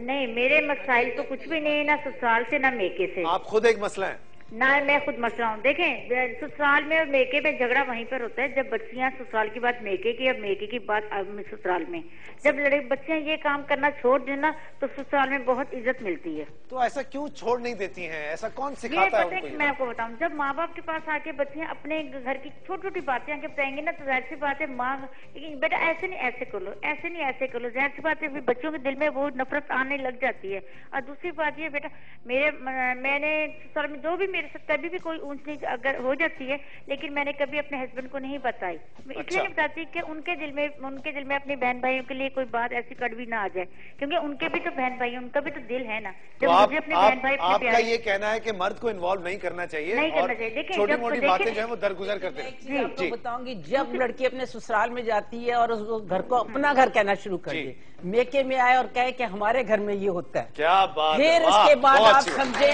Speaker 9: नहीं मेरे मसाइल तो कुछ भी नहीं, ना ससुराल से ना मेके से।
Speaker 1: आप खुद एक मसला है।
Speaker 9: ना मैं खुद मसला हूँ। देखें ससुराल में और मेके में झगड़ा वहीं पर होता है जब बच्चियाँ ससुराल की बात मेके की और मेके की बात ससुराल में। जब बच्चियाँ ये काम करना छोड़ दें ना तो ससुराल में बहुत इज्जत मिलती है।
Speaker 1: तो ऐसा क्यों छोड़ नहीं देती हैं? ऐसा कौन
Speaker 9: ये
Speaker 1: सिखाता है
Speaker 9: पता है
Speaker 1: उनको?
Speaker 9: कि मैं आपको बताऊं, जब माँ बाप के पास आके बच्चियाँ अपने घर की छोटी छोटी बातें आके बताएंगे ना तो जाहिर सी बात है माँ लेकिन बेटा ऐसे नहीं ऐसे कर लो, ऐसे नहीं ऐसे कर लो, जाहिर सी बात है फिर बच्चों के दिल में वो नफरत आने लग जाती है। और दूसरी बात ये बेटा मैंने ससुराल में जो भी मेरे साथ कभी भी कोई ऊंच नीच अगर हो जाती है लेकिन मैंने कभी अपने हस्बैंड को नहीं बताई। मैं इसलिए नहीं बताती कि उनके दिल में अपने बहन भाइयों के लिए कोई बात ऐसी कड़वी ना आ जाए, क्योंकि उनके भी तो बहन भाई, उनका भी तो दिल है ना।
Speaker 1: तो
Speaker 9: जब मुझे अपने बहन भाई
Speaker 1: आपका ये कहना है कि मर्द को इन्वॉल्व नहीं करना चाहिए,
Speaker 9: नहीं करना चाहिए। देखिए,
Speaker 1: छोटी
Speaker 9: जब
Speaker 1: मोटी
Speaker 9: देखें-
Speaker 1: बातें जो है वो दरगुजर करते हैं।
Speaker 6: जी आपको बताऊंगी, जब लड़की अपने ससुराल में जाती है और उसको घर को अपना घर कहना शुरू कर
Speaker 1: जी।
Speaker 6: दे, मेके में आए और कहे कि हमारे घर में ये होता है,
Speaker 1: क्या बात है,
Speaker 6: फिर
Speaker 1: वाह,
Speaker 6: उसके बाद
Speaker 1: बहुत
Speaker 6: आप
Speaker 1: अच्छी बात।
Speaker 6: समझे,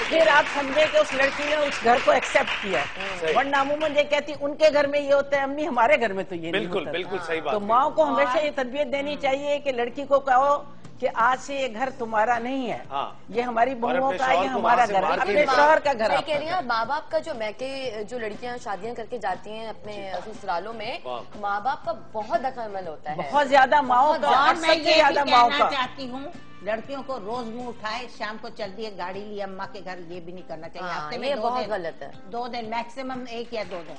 Speaker 6: फिर आप समझे कि उस लड़की ने उस घर को एक्सेप्ट किया
Speaker 1: सही।
Speaker 6: है। वरना अमूमन ये कहती उनके घर में ये होता है, अम्मी हमारे घर में तो ये नहीं
Speaker 1: बिल्कुल
Speaker 6: होता।
Speaker 1: बिल्कुल सही बात
Speaker 6: तो
Speaker 1: है।
Speaker 6: माँ को हमेशा ये तरबियत देनी चाहिए कि लड़की को कहो कि आज से ये घर तुम्हारा नहीं है,
Speaker 1: हाँ।
Speaker 6: ये हमारी बहुओं
Speaker 1: अपने
Speaker 6: का,
Speaker 1: शौहर
Speaker 6: ये
Speaker 1: को
Speaker 6: हमारा
Speaker 1: वहाँ से
Speaker 6: घर है,
Speaker 1: बाहर
Speaker 6: अपने
Speaker 1: निकालो।
Speaker 6: शौहर का घर
Speaker 7: सही
Speaker 6: आपका
Speaker 7: कह रही
Speaker 6: घर।
Speaker 7: हैं। माँ बाप का जो मैके जो लड़कियां शादियां करके जाती हैं अपने ससुरालों में,
Speaker 1: वाह।
Speaker 7: माँ बाप का बहुत दखल होता है।
Speaker 6: बहुत ज्यादा माओ का,
Speaker 3: और
Speaker 6: और
Speaker 3: मैं
Speaker 6: सबसे
Speaker 3: ये
Speaker 6: ज्यादा
Speaker 3: भी
Speaker 6: माओ
Speaker 3: कहना
Speaker 6: का।
Speaker 3: चाहती हूँ, लड़कियों को रोज मुंह उठाए शाम को चल दिए गाड़ी ली अम्मा के घर, ये भी नहीं करना चाहिए।
Speaker 7: हाँ,
Speaker 3: हफ्ते में
Speaker 7: ये
Speaker 3: 2
Speaker 7: बहुत
Speaker 3: दिन,
Speaker 7: गलत है।
Speaker 3: 2 दिन मैक्सिमम, 1 या 2 दिन।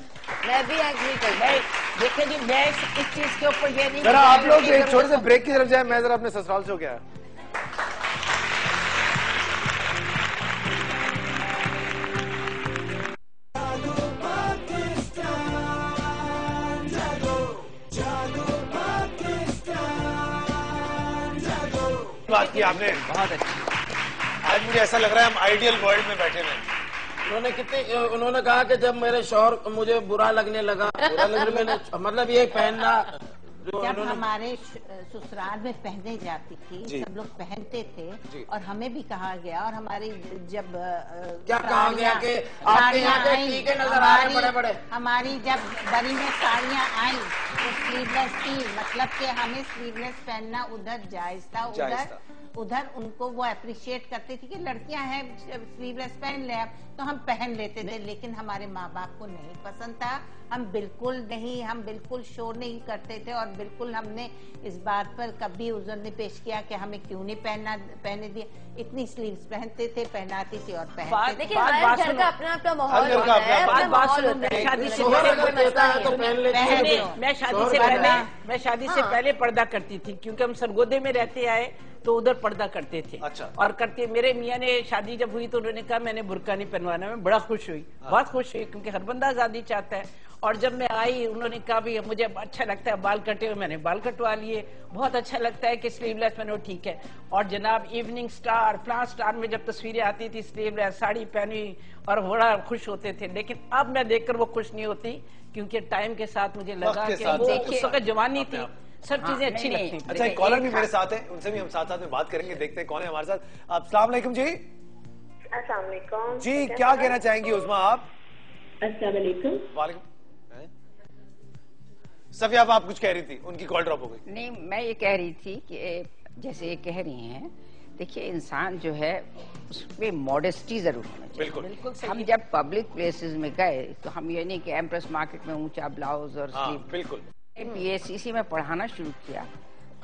Speaker 7: मैं भी एग्री करती
Speaker 6: मैं
Speaker 7: हूँ।
Speaker 6: देखिए जी, मैं इस चीज के ऊपर ये नहीं
Speaker 1: जरा आप लोग
Speaker 6: कि
Speaker 1: एक छोटे से ब्रेक की तरफ जाए, मैं जरा अपने ससुराल से हो गया। बात की आपने,
Speaker 6: बहुत अच्छी।
Speaker 1: आज मुझे ऐसा लग रहा है हम आइडियल वर्ल्ड में बैठे हैं।
Speaker 2: उन्होंने कहा कि जब मेरे शौहर मुझे बुरा लगने लगा, मतलब ये पहनना जो
Speaker 3: जब हमारे ससुराल में पहने जाती थी,
Speaker 1: जी।
Speaker 3: सब लोग पहनते थे
Speaker 1: जी।
Speaker 3: और हमें भी कहा गया, और हमारी जब
Speaker 2: क्या कहा गया कि आपके यहाँ के टीके नजर आ रहे बड़े बड़े।
Speaker 3: हमारी जब बड़ी में साड़ियाँ आई तो स्लीवलेस थी, मतलब कि हमें स्लीवलेस पहनना उधर जायज था।
Speaker 1: जायज था।
Speaker 3: उधर उनको वो अप्रिशिएट करती थी कि लड़कियां हैं स्लीवलेस पहन ले, अब तो हम पहन लेते थे। लेकिन हमारे माँ बाप को नहीं पसंद था, हम बिल्कुल शो नहीं करते थे, और बिल्कुल हमने इस बात पर कभी उज़र नहीं पेश किया कि हमें क्यों नहीं पहने दिए। इतनी स्लीव्स पहनते थे, पहनाती थी और पहनते थे।
Speaker 7: देखिए हर घर का अपना अपना माहौल
Speaker 1: हर घर का
Speaker 7: होता है,
Speaker 1: अपना
Speaker 7: अपना
Speaker 6: बात
Speaker 7: माहौल
Speaker 6: सुनो,
Speaker 7: होता है।
Speaker 6: मेरी शादी से
Speaker 2: शौहर
Speaker 6: पहले
Speaker 2: अगर कहता है तो पहन लेती है।
Speaker 6: मैं शादी
Speaker 2: शौहर
Speaker 6: से
Speaker 2: का
Speaker 6: पहले
Speaker 7: हाँ।
Speaker 6: पहले पर्दा करती थी, क्योंकि हम सरगोदे में रहते आए तो उधर पर्दा करते थे।
Speaker 1: अच्छा।
Speaker 6: और करते, मेरे मियाँ ने शादी जब हुई तो उन्होंने कहा मैंने बुर्का नहीं पहनवाना। मैं बड़ा खुश हुई, बहुत खुश हुई, क्योंकि हर बंदा आजादी चाहता है। और जब मैं आई उन्होंने कहा भी मुझे अच्छा लगता है बाल कटे हुए, मैंने बाल कटवा लिए। बहुत अच्छा लगता है कि स्लीवलेस पहनो, ठीक है। और जनाब इवनिंग स्टार, फ्लावर स्टार में जब तस्वीरें आती थी स्लीवलेस साड़ी पहनी और बड़ा खुश होते थे। लेकिन अब मैं देखकर वो खुश नहीं होती, क्योंकि टाइम के साथ मुझे लगा
Speaker 1: वक्त के
Speaker 6: कि
Speaker 1: साथ
Speaker 6: वो
Speaker 1: देखिए,
Speaker 6: उस वक्त जवानी थी, सब चीजें अच्छी
Speaker 7: नहीं,
Speaker 6: लगती थी।
Speaker 1: अच्छा, एक कॉलर भी मेरे साथ है, उनसे भी हम साथ साथ में बात करेंगे। देखते हैं कौन है हमारे साथ। आप अस्सलाम वालेकुम जी।
Speaker 8: अस्सलाम वालेकुम
Speaker 1: जी, क्या कहना चाहेंगी उस्मा आप?
Speaker 8: अस्सलाम वालेकुम।
Speaker 1: वालेकुम। सफिया आप कुछ कह रही थी, उनकी कॉल ड्रॉप हो गई।
Speaker 10: नहीं, मैं ये कह रही थी कि जैसे ये कह रही हैं, देखिए इंसान जो है उसमें मॉडेस्टी जरूर होना चाहिए।
Speaker 1: बिल्कुल
Speaker 10: हम जब पब्लिक प्लेसेस में गए तो हम ये नहीं कि एम्प्रेस मार्केट में ऊंचा ब्लाउज और
Speaker 1: हाँ,
Speaker 10: स्लीव,
Speaker 1: बिल्कुल
Speaker 10: PACC में पढ़ाना शुरू किया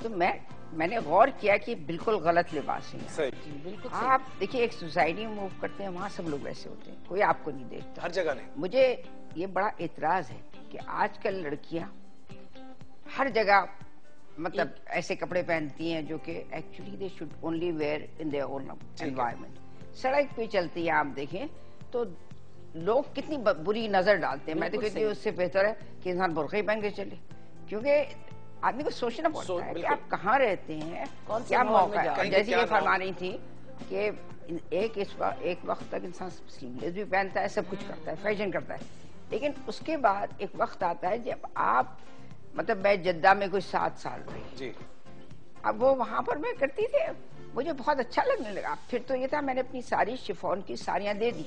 Speaker 10: तो मैंने गौर किया कि बिल्कुल गलत लिबास है।
Speaker 1: सही,
Speaker 2: बिल्कुल
Speaker 10: आप देखिए एक सोसाइटी में मूव करते हैं, वहाँ सब लोग वैसे होते हैं, कोई आपको नहीं देखता।
Speaker 1: हर जगह नहीं।
Speaker 10: मुझे ये बड़ा एतराज है कि आजकल लड़कियां हर जगह मतलब ऐसे कपड़े पहनती हैं जो कि actually they should only wear in their own environment. सड़क पे चलती हैं आप देखें तो लोग कितनी बुरी नजर डालते हैं। मैं तो कहती हूँ उससे बेहतर है कि इंसान बुर्का ही पहन के चले, क्योंकि आदमी को सोचना पड़ता है कि आप कहाँ रहते हैं, क्या मौका है। जैसे ये फरमा रही थी कि एक वक्त तक इंसान स्लीवलेस भी पहनता है, सब कुछ करता है, फैशन करता है, लेकिन उसके बाद एक वक्त आता है जब आप मतलब मैं जद्दा में कोई 7 साल रही जी। अब वो वहां पर मैं करती थी, मुझे बहुत अच्छा लगने लगा। फिर तो ये था मैंने अपनी सारी शिफॉन की साड़ियां दे दी,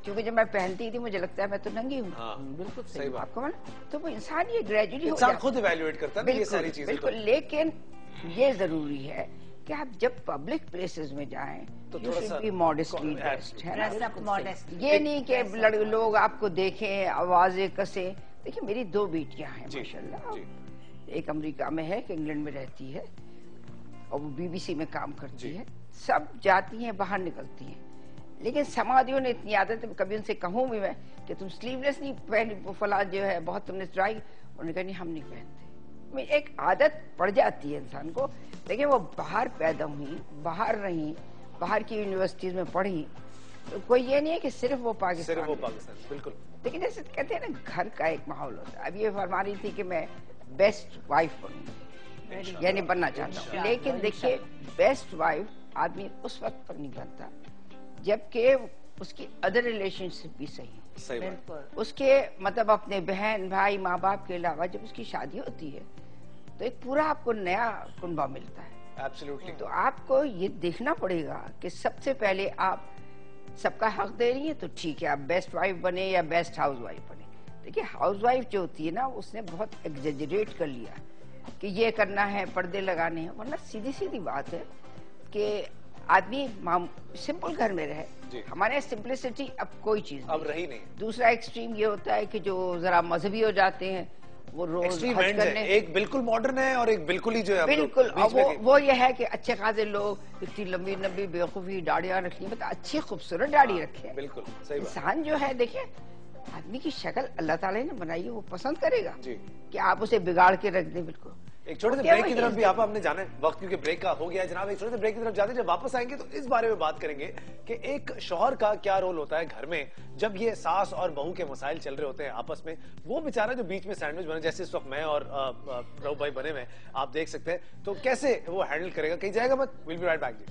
Speaker 10: क्योंकि जब मैं पहनती थी मुझे लगता है मैं तो नंगी हूँ।
Speaker 2: बिल्कुल सही बात।
Speaker 10: आपको तो वो इंसान ये ग्रेजुअली
Speaker 1: इंसान खुद इवैल्यूएट करता है ये सारी चीजें।
Speaker 10: बिल्कुल, लेकिन ये जरूरी है कि आप जब पब्लिक प्लेसेस में जाएं तो थोड़ा सा मॉडेस्टली ड्रेस्ड है ना। ये नहीं कि लोग आपको देखें, आवाजें कसे। देखिए मेरी 2 बेटियां हैं माशाल्लाह, एक अमेरिका में है, एक इंग्लैंड में रहती है और वो BBC में काम करती है। सब जाती हैं, बाहर निकलती हैं, लेकिन समाधियों ने इतनी आदत है, कभी उनसे कहूँ भी मैं कि तुम स्लीवलेस नहीं पहन, फला जो है बहुत तुमने ट्राई, उन्होंने कहा नहीं हम नहीं पहनते। एक आदत पड़ जाती है इंसान को। देखिए वो बाहर पैदा हुई, बाहर रही, बाहर की यूनिवर्सिटीज में पढ़ी, तो कोई ये नहीं है कि सिर्फ वो पाकिस्तान,
Speaker 1: बिल्कुल।
Speaker 10: लेकिन जैसे कहते हैं ना घर का एक माहौल होता है। अब ये फरमा रही थी कि मैं बेस्ट वाइफ बनूंगी, यानी बनना चाहता हूँ, लेकिन देखिए बेस्ट वाइफ आदमी उस वक्त पर नहीं बनता जबकि उसकी अदर रिलेशनशिप भी सही है। उसके मतलब अपने बहन भाई माँ बाप के अलावा जब उसकी शादी होती है तो एक पूरा आपको नया कुनबा मिलता है।
Speaker 1: Absolutely.
Speaker 10: तो आपको ये देखना पड़ेगा कि सबसे पहले आप सबका हक दे रही है तो ठीक है, आप बेस्ट वाइफ बने या बेस्ट हाउस वाइफ बने। देखिए हाउस वाइफ जो होती है ना, उसने बहुत एग्जेजरेट कर लिया कि ये करना है, पर्दे लगाने हैं, वरना सीधी सीधी बात है कि आदमी सिंपल घर में रहे। हमारे सिंपलिसिटी अब कोई चीज
Speaker 1: अब रही नहीं।
Speaker 10: दूसरा एक्सट्रीम ये होता है कि जो जरा मजहबी हो जाते हैं, वो रोज हज करने,
Speaker 1: एक बिल्कुल मॉडर्न है और एक बिल्कुल ही जो है
Speaker 10: बिल्कुल वो ये है कि अच्छे खासे लोग इतनी लंबी लंबी बेवकूफी दाढ़ियां रखनी, मतलब अच्छी खूबसूरत दाढ़ी रखे।
Speaker 1: बिल्कुल सही बात।
Speaker 10: इंसान जो है देखिए आदमी की शक्ल अल्लाह ताला ने बनाई है, वो पसंद करेगा कि आप उसे बिगाड़ के रख दें। बिल्कुल।
Speaker 1: एक छोटे से ब्रेक की तरफ भी आपने जाना है, वक्त क्योंकि ब्रेक का हो गया है जनाब। एक छोटे से ब्रेक की तरफ जाते हैं, जब वापस आएंगे तो इस बारे में बात करेंगे कि एक शौहर का क्या रोल होता है घर में जब ये सास और बहू के मसाइल चल रहे होते हैं आपस में। वो बेचारा जो बीच में सैंडविच बने, जैसे इस वक्त मैं और रऊफ भाई बने हुए आप देख सकते हैं, तो कैसे वो हैंडल करेगा, कहीं जाएगा मत। विल बी राइट बैक जी।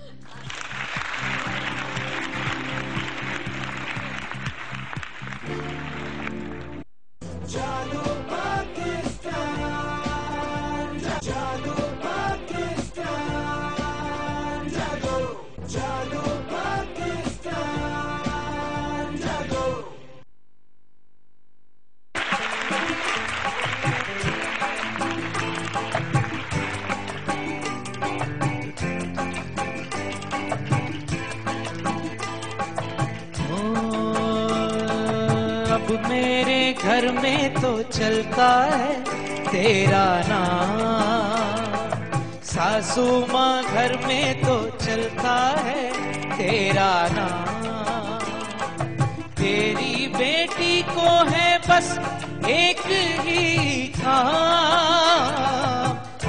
Speaker 5: मेरे घर में तो चलता है तेरा नाम, सासू माँ घर में तो चलता है तेरा नाम। तेरी बेटी को है बस एक ही काम,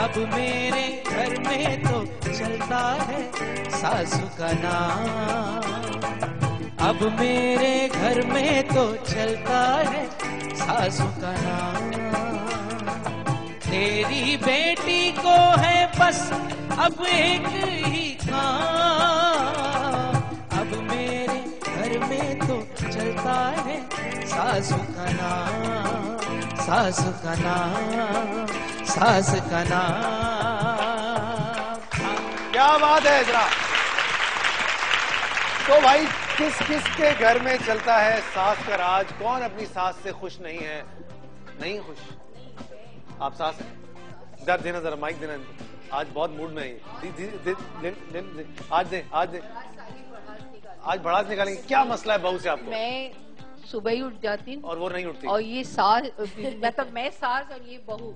Speaker 5: अब मेरे घर में तो चलता है सासू का नाम। अब मेरे घर में तो चलता है सासू का नाम। तेरी बेटी को है बस अब एक ही काम, अब मेरे घर में तो चलता है सासू का नाम, सासू का नाम, सास का नाम।
Speaker 1: क्या बात है जरा। तो भाई किस किस के घर में चलता है सास का राज? कौन अपनी सास से खुश नहीं है? नहीं खुश? आप सास हैं? इधर देना जरा, माइक देना। आज बहुत मूड में है। आज भड़ास निकालेंगे। क्या मसला है बहू से आपको?
Speaker 10: मैं
Speaker 11: सुबह ही उठ जाती हूँ
Speaker 1: और वो नहीं उठती।
Speaker 11: और ये सास मतलब मैं सास और ये बहू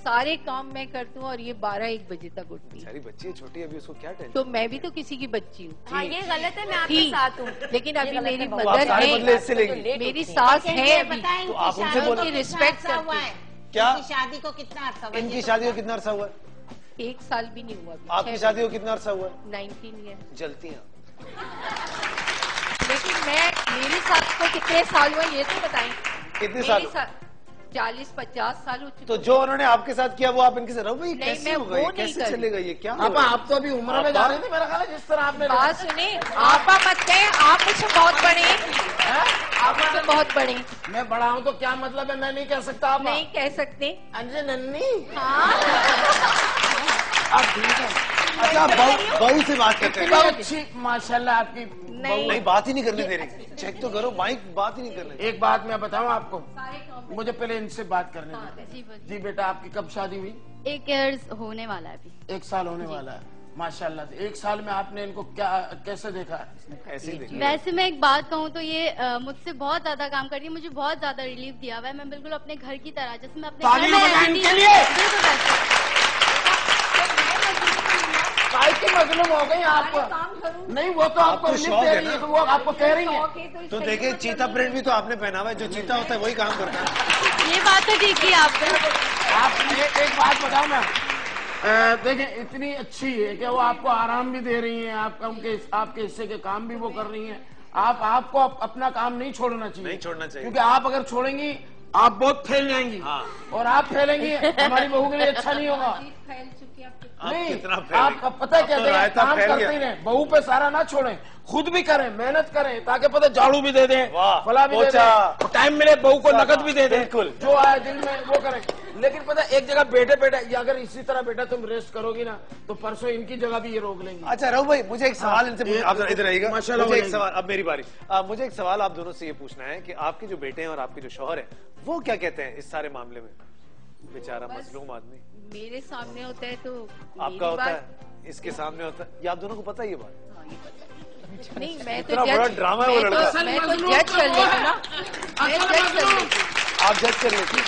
Speaker 11: सारे काम मैं करती हूँ और ये 12-1 बजे तक उठती है।
Speaker 1: सारी बच्ची है छोटी, अभी उसको क्या टेंशन।
Speaker 11: तो मैं भी तो किसी की बच्ची हूँ।
Speaker 7: हाँ ये गलत है, मैं आपके साथ हूँ,
Speaker 11: लेकिन अभी मेरी
Speaker 1: आप
Speaker 11: मदर
Speaker 1: सारे
Speaker 11: है,
Speaker 1: बदले इससे लेंगी।
Speaker 11: मेरी सास है अभी,
Speaker 1: तो आप उनसे बोलो
Speaker 11: रिस्पेक्ट करती हूँ।
Speaker 1: क्या
Speaker 3: शादी को कितना अर्सा हुआ?
Speaker 1: इनकी शादी को कितना अर्सा हुआ?
Speaker 11: 1 साल भी नहीं हुआ।
Speaker 1: आपकी शादी को कितना अर्सा हुआ?
Speaker 11: 19 ईयर।
Speaker 1: जलती हैं।
Speaker 11: लेकिन मेरी सास को कितने साल हुए ये तो बताएं।
Speaker 1: कितने साल?
Speaker 11: 40-50 साल हो चुके।
Speaker 1: तो जो उन्होंने आपके साथ किया वो आप इनके साथ भाई
Speaker 11: नहीं,
Speaker 1: कैसे
Speaker 11: मैं
Speaker 1: होगा ये?
Speaker 11: वो नहीं
Speaker 1: कैसे चलेगा ये? क्या
Speaker 2: आप तो अभी उम्र में जा रहे थे मेरा ख्याल है, जिस तरह आपने
Speaker 11: बात सुने। आपा मत कहे, आप मुझसे बहुत बड़े, आप मुझसे बहुत बड़े।
Speaker 2: मैं बड़ा हूँ तो क्या मतलब है? मैं नहीं कह सकता। आप
Speaker 11: नहीं कह सकते।
Speaker 2: अंजय नन्नी।
Speaker 11: हाँ
Speaker 2: आप ठीक है।
Speaker 1: अच्छा बहू से बात करते हैं।
Speaker 2: अच्छी माशाल्लाह आपकी
Speaker 1: नहीं बात ही नहीं करने दे रही। चेक तो करो माइक, बात ही नहीं कर रही।
Speaker 2: एक बात मैं बताऊं आपको, मुझे पहले इनसे बात करने दो। जी बेटा, आपकी कब शादी हुई?
Speaker 12: 1 ईयर्स होने वाला है अभी।
Speaker 2: 1 साल होने वाला है माशाल्लाह से। 1 साल में आपने इनको क्या कैसे देखा?
Speaker 1: ऐसे ही देखा।
Speaker 12: वैसे मैं एक बात कहूँ तो ये मुझसे बहुत ज्यादा काम करती है, मुझे बहुत ज्यादा रिलीफ दिया हुआ है। मैं बिल्कुल अपने घर की तरह, जैसे मैं अपने घर में रहती हूँ।
Speaker 2: की मजलूम हो गई आप। नहीं वो तो आपको
Speaker 1: शौक है ना,
Speaker 2: तो वो आपको कह रही है।
Speaker 1: तो देखिए चीता प्रिंट भी तो आपने पहना हुआ है, जो चीता होता है वही काम करता है।
Speaker 12: ये बात तो ठीक है आपने।
Speaker 2: आप एक बात बताओ मैं, देखिए इतनी अच्छी है कि वो आपको आराम भी दे रही है, आपके हिस्से के काम भी वो कर रही है। आपको अपना काम नहीं छोड़ना चाहिए। नहीं
Speaker 1: छोड़ना चाहिए,
Speaker 2: क्योंकि आप अगर छोड़ेंगी आप बहुत फैल जाएंगी। और आप फैलेंगी हमारी बहू के लिए अच्छा नहीं होगा। नहीं, आप पता है क्या, काम करते ही रहे, बहू पे सारा ना छोड़ें, खुद भी करें, मेहनत करें, ताकि पता झाड़ू भी दे दें, फला भी दे दें, टाइम मिले बहू को नकद भी दे दें, जो आए दिल में वो करें। लेकिन पता एक जगह बैठे अगर इसी तरह बेटा तुम रेस्ट करोगी ना तो परसों इनकी जगह भी ये रोक लेंगे।
Speaker 1: अच्छा राहुल भाई, मुझे एक सवाल इनसे, आप इधर आइएगा। मुझे एक सवाल, अब मेरी बारी। मुझे एक सवाल आप दोनों से ये पूछना है कि आपके जो बेटे हैं और आपके जो शौहर है वो क्या कहते हैं इस सारे मामले में? बेचारा मजलूम आदमी
Speaker 11: मेरे सामने होता है तो
Speaker 1: आपका होता है, इसके सामने होता है, ये आप दोनों को पता है ये बात?
Speaker 11: नहीं मैं तो
Speaker 1: बड़ा ड्रामा है वो लड़का।
Speaker 11: मैं तो जज कर लेती ना, मैं जज कर लेती।
Speaker 1: आप जज कर लेती।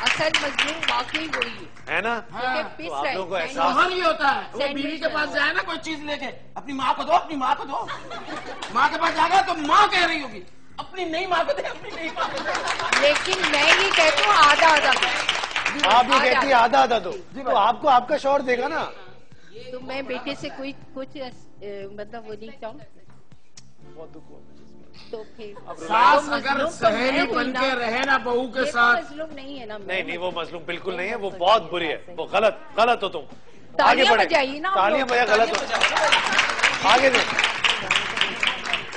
Speaker 11: असल मजलूम वाकई वही
Speaker 1: है ना?
Speaker 11: तो आप लोगों को
Speaker 2: एहसास ये होता है, वो बीवी के पास जाए ना कोई चीज लेके, अपनी माँ को दो, अपनी माँ को दो। माँ के पास जाएगा तो माँ कह रही होगी अपनी नहीं माँ को दे, अपनी नहीं माँ को दे।
Speaker 11: लेकिन मैं ये कहती हूँ आधा आधा दो।
Speaker 1: आप ये कहती है आधा आधा दो, तो आपको आपका शौहर देगा ना।
Speaker 11: तो मैं बेटे से कुछ मतलब वो नहीं चाहूँ।
Speaker 1: बहुत दुख हुआ
Speaker 11: तो फिर
Speaker 2: सास अगर सहेली बन के रहे ना बहू के साथ,
Speaker 11: मजलूम नहीं है ना।
Speaker 1: नहीं वो मजलूम बिल्कुल नहीं है, वो बहुत बुरी है, वो गलत हो तुम। आगे
Speaker 11: तालियां
Speaker 1: बढ़े,
Speaker 11: बजाइए ना,
Speaker 1: तालियां बजा, गलत हो। आगे दे।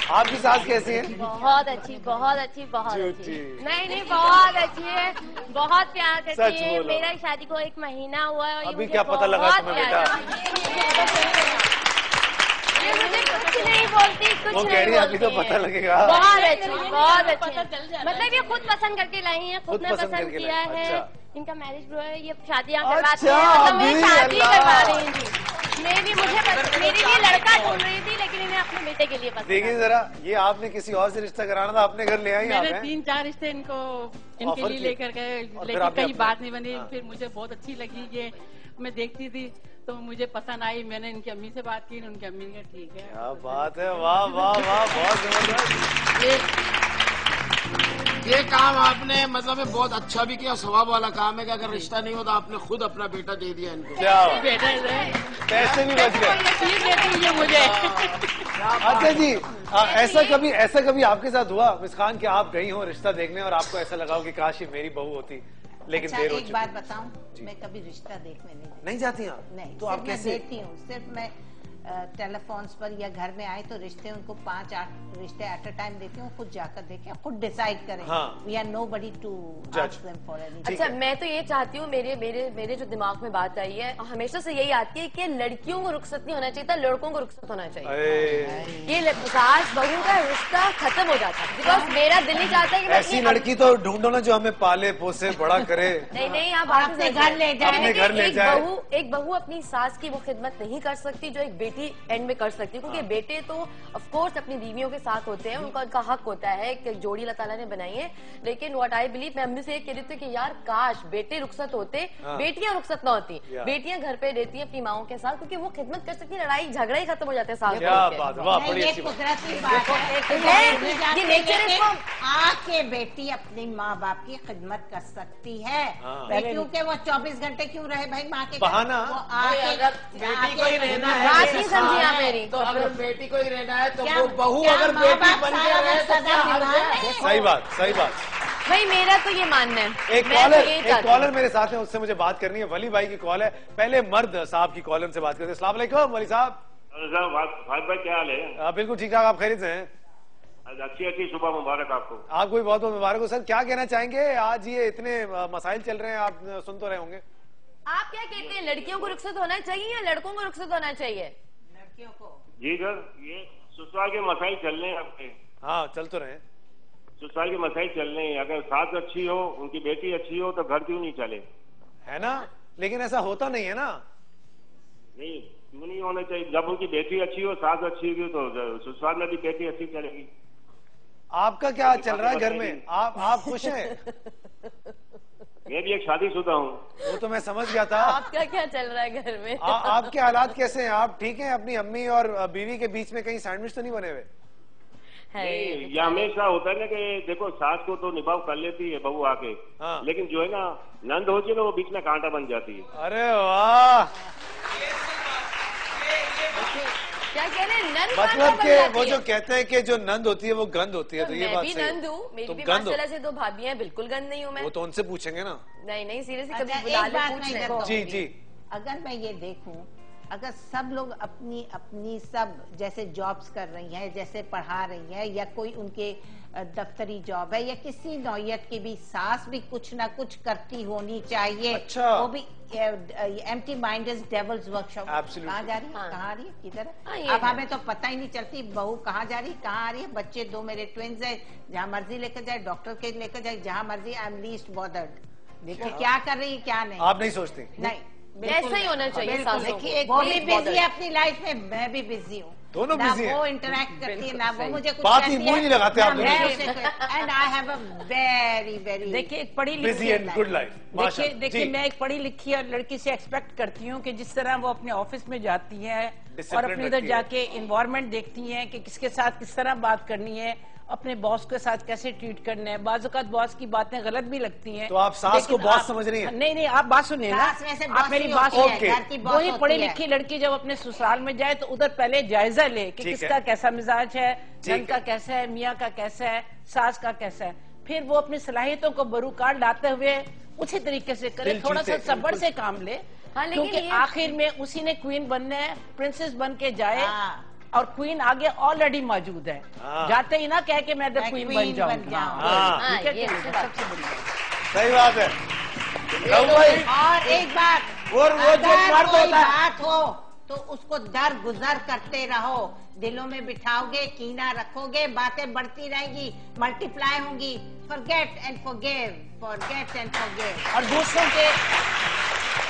Speaker 1: आपकी सास कैसी है?
Speaker 13: बहुत अच्छी, बहुत अच्छी, बहुत अच्छी। नहीं बहुत अच्छी है, बहुत प्यार करती है। मेरा शादी को 1 महीना हुआ है।
Speaker 1: अभी क्या पता लगा तुम्हें बेटा?
Speaker 13: ये मुझे कुछ नहीं बोलती, कुछ
Speaker 1: वो कह रही है अभी तो पता लगेगा।
Speaker 13: बहुत अच्छी, बहुत अच्छी। मतलब ये खुद पसंद करके लाई है, खुद ने पसंद किया है। इनका मैरिज ब्रो है, ये शादियाँ करवाती है, मतलब मैं शादी करवा रही थी। मेरे लिए लड़का ढूंढ रही थी, लेकिन इन्हें अपने बेटे के लिए पसंद।
Speaker 1: देखिए जरा, ये आपने किसी और से रिश्ता कराना था, अपने घर ले आई।
Speaker 14: मैंने 3-4 रिश्ते इनके लिए लेकर गए, लेकिन कहीं बात नहीं बनी। फिर मुझे बहुत अच्छी लगी ये, मैं देखती थी तो मुझे पसंद आई। मैंने इनकी अम्मी से बात की, उनकी अम्मी ने ठीक है।
Speaker 1: क्या बात है, वाह वाह वाह, बहुत जबरदस्त।
Speaker 2: ये काम आपने मतलब बहुत अच्छा भी किया, सवाब वाला काम है कि अगर रिश्ता नहीं होता आपने खुद अपना बेटा दे दिया इनको।
Speaker 1: क्या
Speaker 14: बेटा
Speaker 1: पैसे भी बच गए
Speaker 14: मुझे।
Speaker 1: अच्छा जी, ऐसा कभी आपके साथ हुआ मिस खान कि आप गई हो रिश्ता देखने और आपको ऐसा लगा हो कि काश ये मेरी बहू होती, लेकिन
Speaker 3: अच्छा,
Speaker 1: देर हो
Speaker 3: एक बात बताऊं, मैं कभी रिश्ता देखने नहीं
Speaker 1: जाती आप?
Speaker 3: नहीं,
Speaker 1: तो आप कैसे
Speaker 3: देखती हूँ? सिर्फ मैं टेलीफोन्स पर या घर में आए तो रिश्ते, उनको 5-8 रिश्ते एट अ टाइम देती हूँ, खुद जाकर देखें, खुद डिसाइड करें। We are nobody to ask them for anything.
Speaker 7: अच्छा, मैं तो ये चाहती हूँ, मेरे जो दिमाग में बात आई है, हमेशा से यही आती है कि लड़कियों को रुखसत नहीं होना चाहिए था, लड़कों को रुखसत होना चाहिए। ये सास बहू का रिश्ता खत्म हो जाता है, बिकॉज मेरा दिल नहीं चाहता कि
Speaker 1: ऐसी लड़की तो ढूंढो ना जो हमें पाले पोसे बड़ा करे।
Speaker 7: नहीं, आप अपने घर ले जाए।
Speaker 1: एक बहू
Speaker 7: अपनी सास की वो खिदमत नहीं कर सकती जो एक बेटी बेटी एंड में कर सकती है, क्योंकि बेटे तो ऑफ कोर्स अपनी बीवियों के साथ होते हैं, उनका हक होता है कि जोड़ी अल्लाह ताला ने बनाई है। लेकिन व्हाट आई बिलीव, मैं अम्मी से ये कह रही थी कि यार काश बेटे रुखसत होते, बेटियां रुखसत ना होती, बेटियां घर पे रहती हैं अपनी माओ के साथ, क्योंकि वो खिदमत कर सकती है, लड़ाई झगड़ा ही खत्म हो जाते हैं सास
Speaker 3: आके बेटी अपनी माँ बाप की खिदमत कर सकती है, क्योंकि वो 24 घंटे क्यों रहे भाई माँ के
Speaker 2: बहाना। अगर बेटी को ही रहना है,
Speaker 7: बात नहीं समझी आप मेरी,
Speaker 2: तो अगर बेटी को ही रहना है तो वो बहू अगर बेटी बन के रहे तो
Speaker 1: सही बात, सही बात।
Speaker 7: भाई मेरा तो ये मानना है।
Speaker 1: एक कॉलर मेरे साथ है, उससे मुझे बात करनी है। वली भाई की कॉल है, पहले मर्द साहब की कॉलर से बात करते हैं। अस्सलाम वालेकुम वली साहब।
Speaker 15: भाई क्या हाल है?
Speaker 1: बिल्कुल ठीक ठाक, आप खैरियत से हैं?
Speaker 15: अच्छी सुबह मुबारक आपको।
Speaker 1: आपको भी बहुत बहुत मुबारक हो। सर क्या कहना चाहेंगे, आज ये इतने मसाइल चल रहे हैं, आप सुन तो रहे होंगे।
Speaker 7: आप क्या कहते हैं, लड़कियों को रुखसत होना चाहिए या लड़कों को रुखसत होना चाहिए?
Speaker 3: लड़कियों को।
Speaker 15: जी सर, ये ससुराल के मसाइल चल रहे हैं आपके।
Speaker 1: हाँ चल तो रहे,
Speaker 15: ससुराल के मसाइल चल रहे हैं। अगर सास अच्छी हो, उनकी बेटी अच्छी हो, तो घर क्यों नहीं चले,
Speaker 1: है ना? लेकिन ऐसा होता नहीं है ना।
Speaker 15: नहीं, क्यों नहीं होना चाहिए? जब उनकी बेटी अच्छी हो, सास अच्छी होगी, तो ससुराल में भी बेटी अच्छी चलेगी।
Speaker 1: आपका क्या चल रहा है घर में? आप खुश हैं?
Speaker 15: मैं भी एक शादीशुदा हूँ।
Speaker 1: वो तो मैं समझ गया था।
Speaker 7: आपका क्या चल रहा है घर में?
Speaker 1: आपके हालात कैसे हैं? आप ठीक हैं? अपनी अम्मी और बीवी के बीच में कहीं सैंडविच तो नहीं बने हुए?
Speaker 15: ये हमेशा होता है ना कि देखो, सास को तो निभाव कर लेती है बहू आके, लेकिन जो है ना नंद होती है ना, वो बीच में कांटा बन जाती है।
Speaker 1: अरे वाह,
Speaker 7: क्या कह रहे हैं? नंद
Speaker 1: मतलब कि वो जो कहते हैं कि जो नंद होती है वो गंद होती है, तो ये बात
Speaker 7: सही है। मैं भी नंद हूँ, मेरी भी माशाल्लाह से 2 भाभी हैं, बिल्कुल गंद नहीं हूँ मैं।
Speaker 1: वो तो उनसे पूछेंगे ना।
Speaker 7: नहीं सीरियसली कभी
Speaker 3: एक बात नहीं करता।
Speaker 1: जी जी,
Speaker 3: अगर मैं ये देखूं, अगर सब लोग अपनी अपनी सब जैसे जॉब्स कर रही हैं, जैसे पढ़ा रही हैं, या कोई उनके दफ्तरी जॉब है या किसी नौयत की भी, सास भी कुछ ना कुछ करती होनी चाहिए।
Speaker 1: अच्छा।
Speaker 3: वो भी empty mind is devils workshop. कहाँ जा रही है, कहाँ आ रही है, किधर? अब हमें तो पता ही नहीं चलती बहू कहाँ जा रही है, कहाँ आ रही है। बच्चे 2 मेरे ट्विंस है, जहाँ मर्जी लेकर जाए, डॉक्टर के लेकर जाए, जहाँ मर्जी। I am least bothered. देखिए क्या कर रही है क्या नहीं।
Speaker 1: आप नहीं सोचती?
Speaker 3: नहीं,
Speaker 7: ऐसा ही होना चाहिए।
Speaker 3: देखिए वो भी बिजी है अपनी लाइफ में, मैं भी बिजी हूँ,
Speaker 1: दोनों बिजी हैं।
Speaker 3: वो इंटरेक्ट करती है ना वो मुझे कुछ
Speaker 1: बात ही मुंह नहीं लगाते आप दोनों।
Speaker 3: And I have a very very
Speaker 6: देखिए एक पढ़ी
Speaker 1: बिजी
Speaker 6: लिखी
Speaker 1: एंड गुड लाइफ।
Speaker 6: देखिए मैं एक पढ़ी लिखी लड़की से एक्सपेक्ट करती हूँ कि जिस तरह वो अपने ऑफिस में जाती है और अपने इधर जाके इन्वायरमेंट देखती है कि किसके साथ किस तरह बात करनी है, अपने बॉस के साथ कैसे ट्रीट करना है। बाज़ औक़ात बॉस की बातें गलत भी लगती हैं।
Speaker 1: तो आप सास को बॉस समझ रही हैं?
Speaker 6: नहीं, आप बात सुनिए ना, आप मेरी बात सुनिए। वही पढ़ी लिखी लड़की जब अपने ससुराल में जाए तो उधर पहले जायजा ले कि किसका कैसा मिजाज है, नंद का कैसा है, मियाँ का कैसा है, सास का कैसा है। फिर वो अपनी सलाहियतों को बरूकार लाते हुए उसी तरीके से करे, थोड़ा सा सब्र से काम ले, क्योंकि आखिर में उसी ने क्वीन बनना है, प्रिंसेस बन के जाए और क्वीन आगे ऑलरेडी मौजूद है। जाते ही ना कह के मैं द क्वीन बन जाऊंगी। सबसे बड़ी
Speaker 1: सही बात है।
Speaker 3: और एक बात,
Speaker 6: वो जो मर्द होता है
Speaker 3: हो तो उसको दर गुजर करते रहो, दिलों में बिठाओगे, कीना रखोगे, बातें बढ़ती रहेंगी, मल्टीप्लाई होंगी। Forget and forgive, forget and forgive.
Speaker 6: और दूसरों के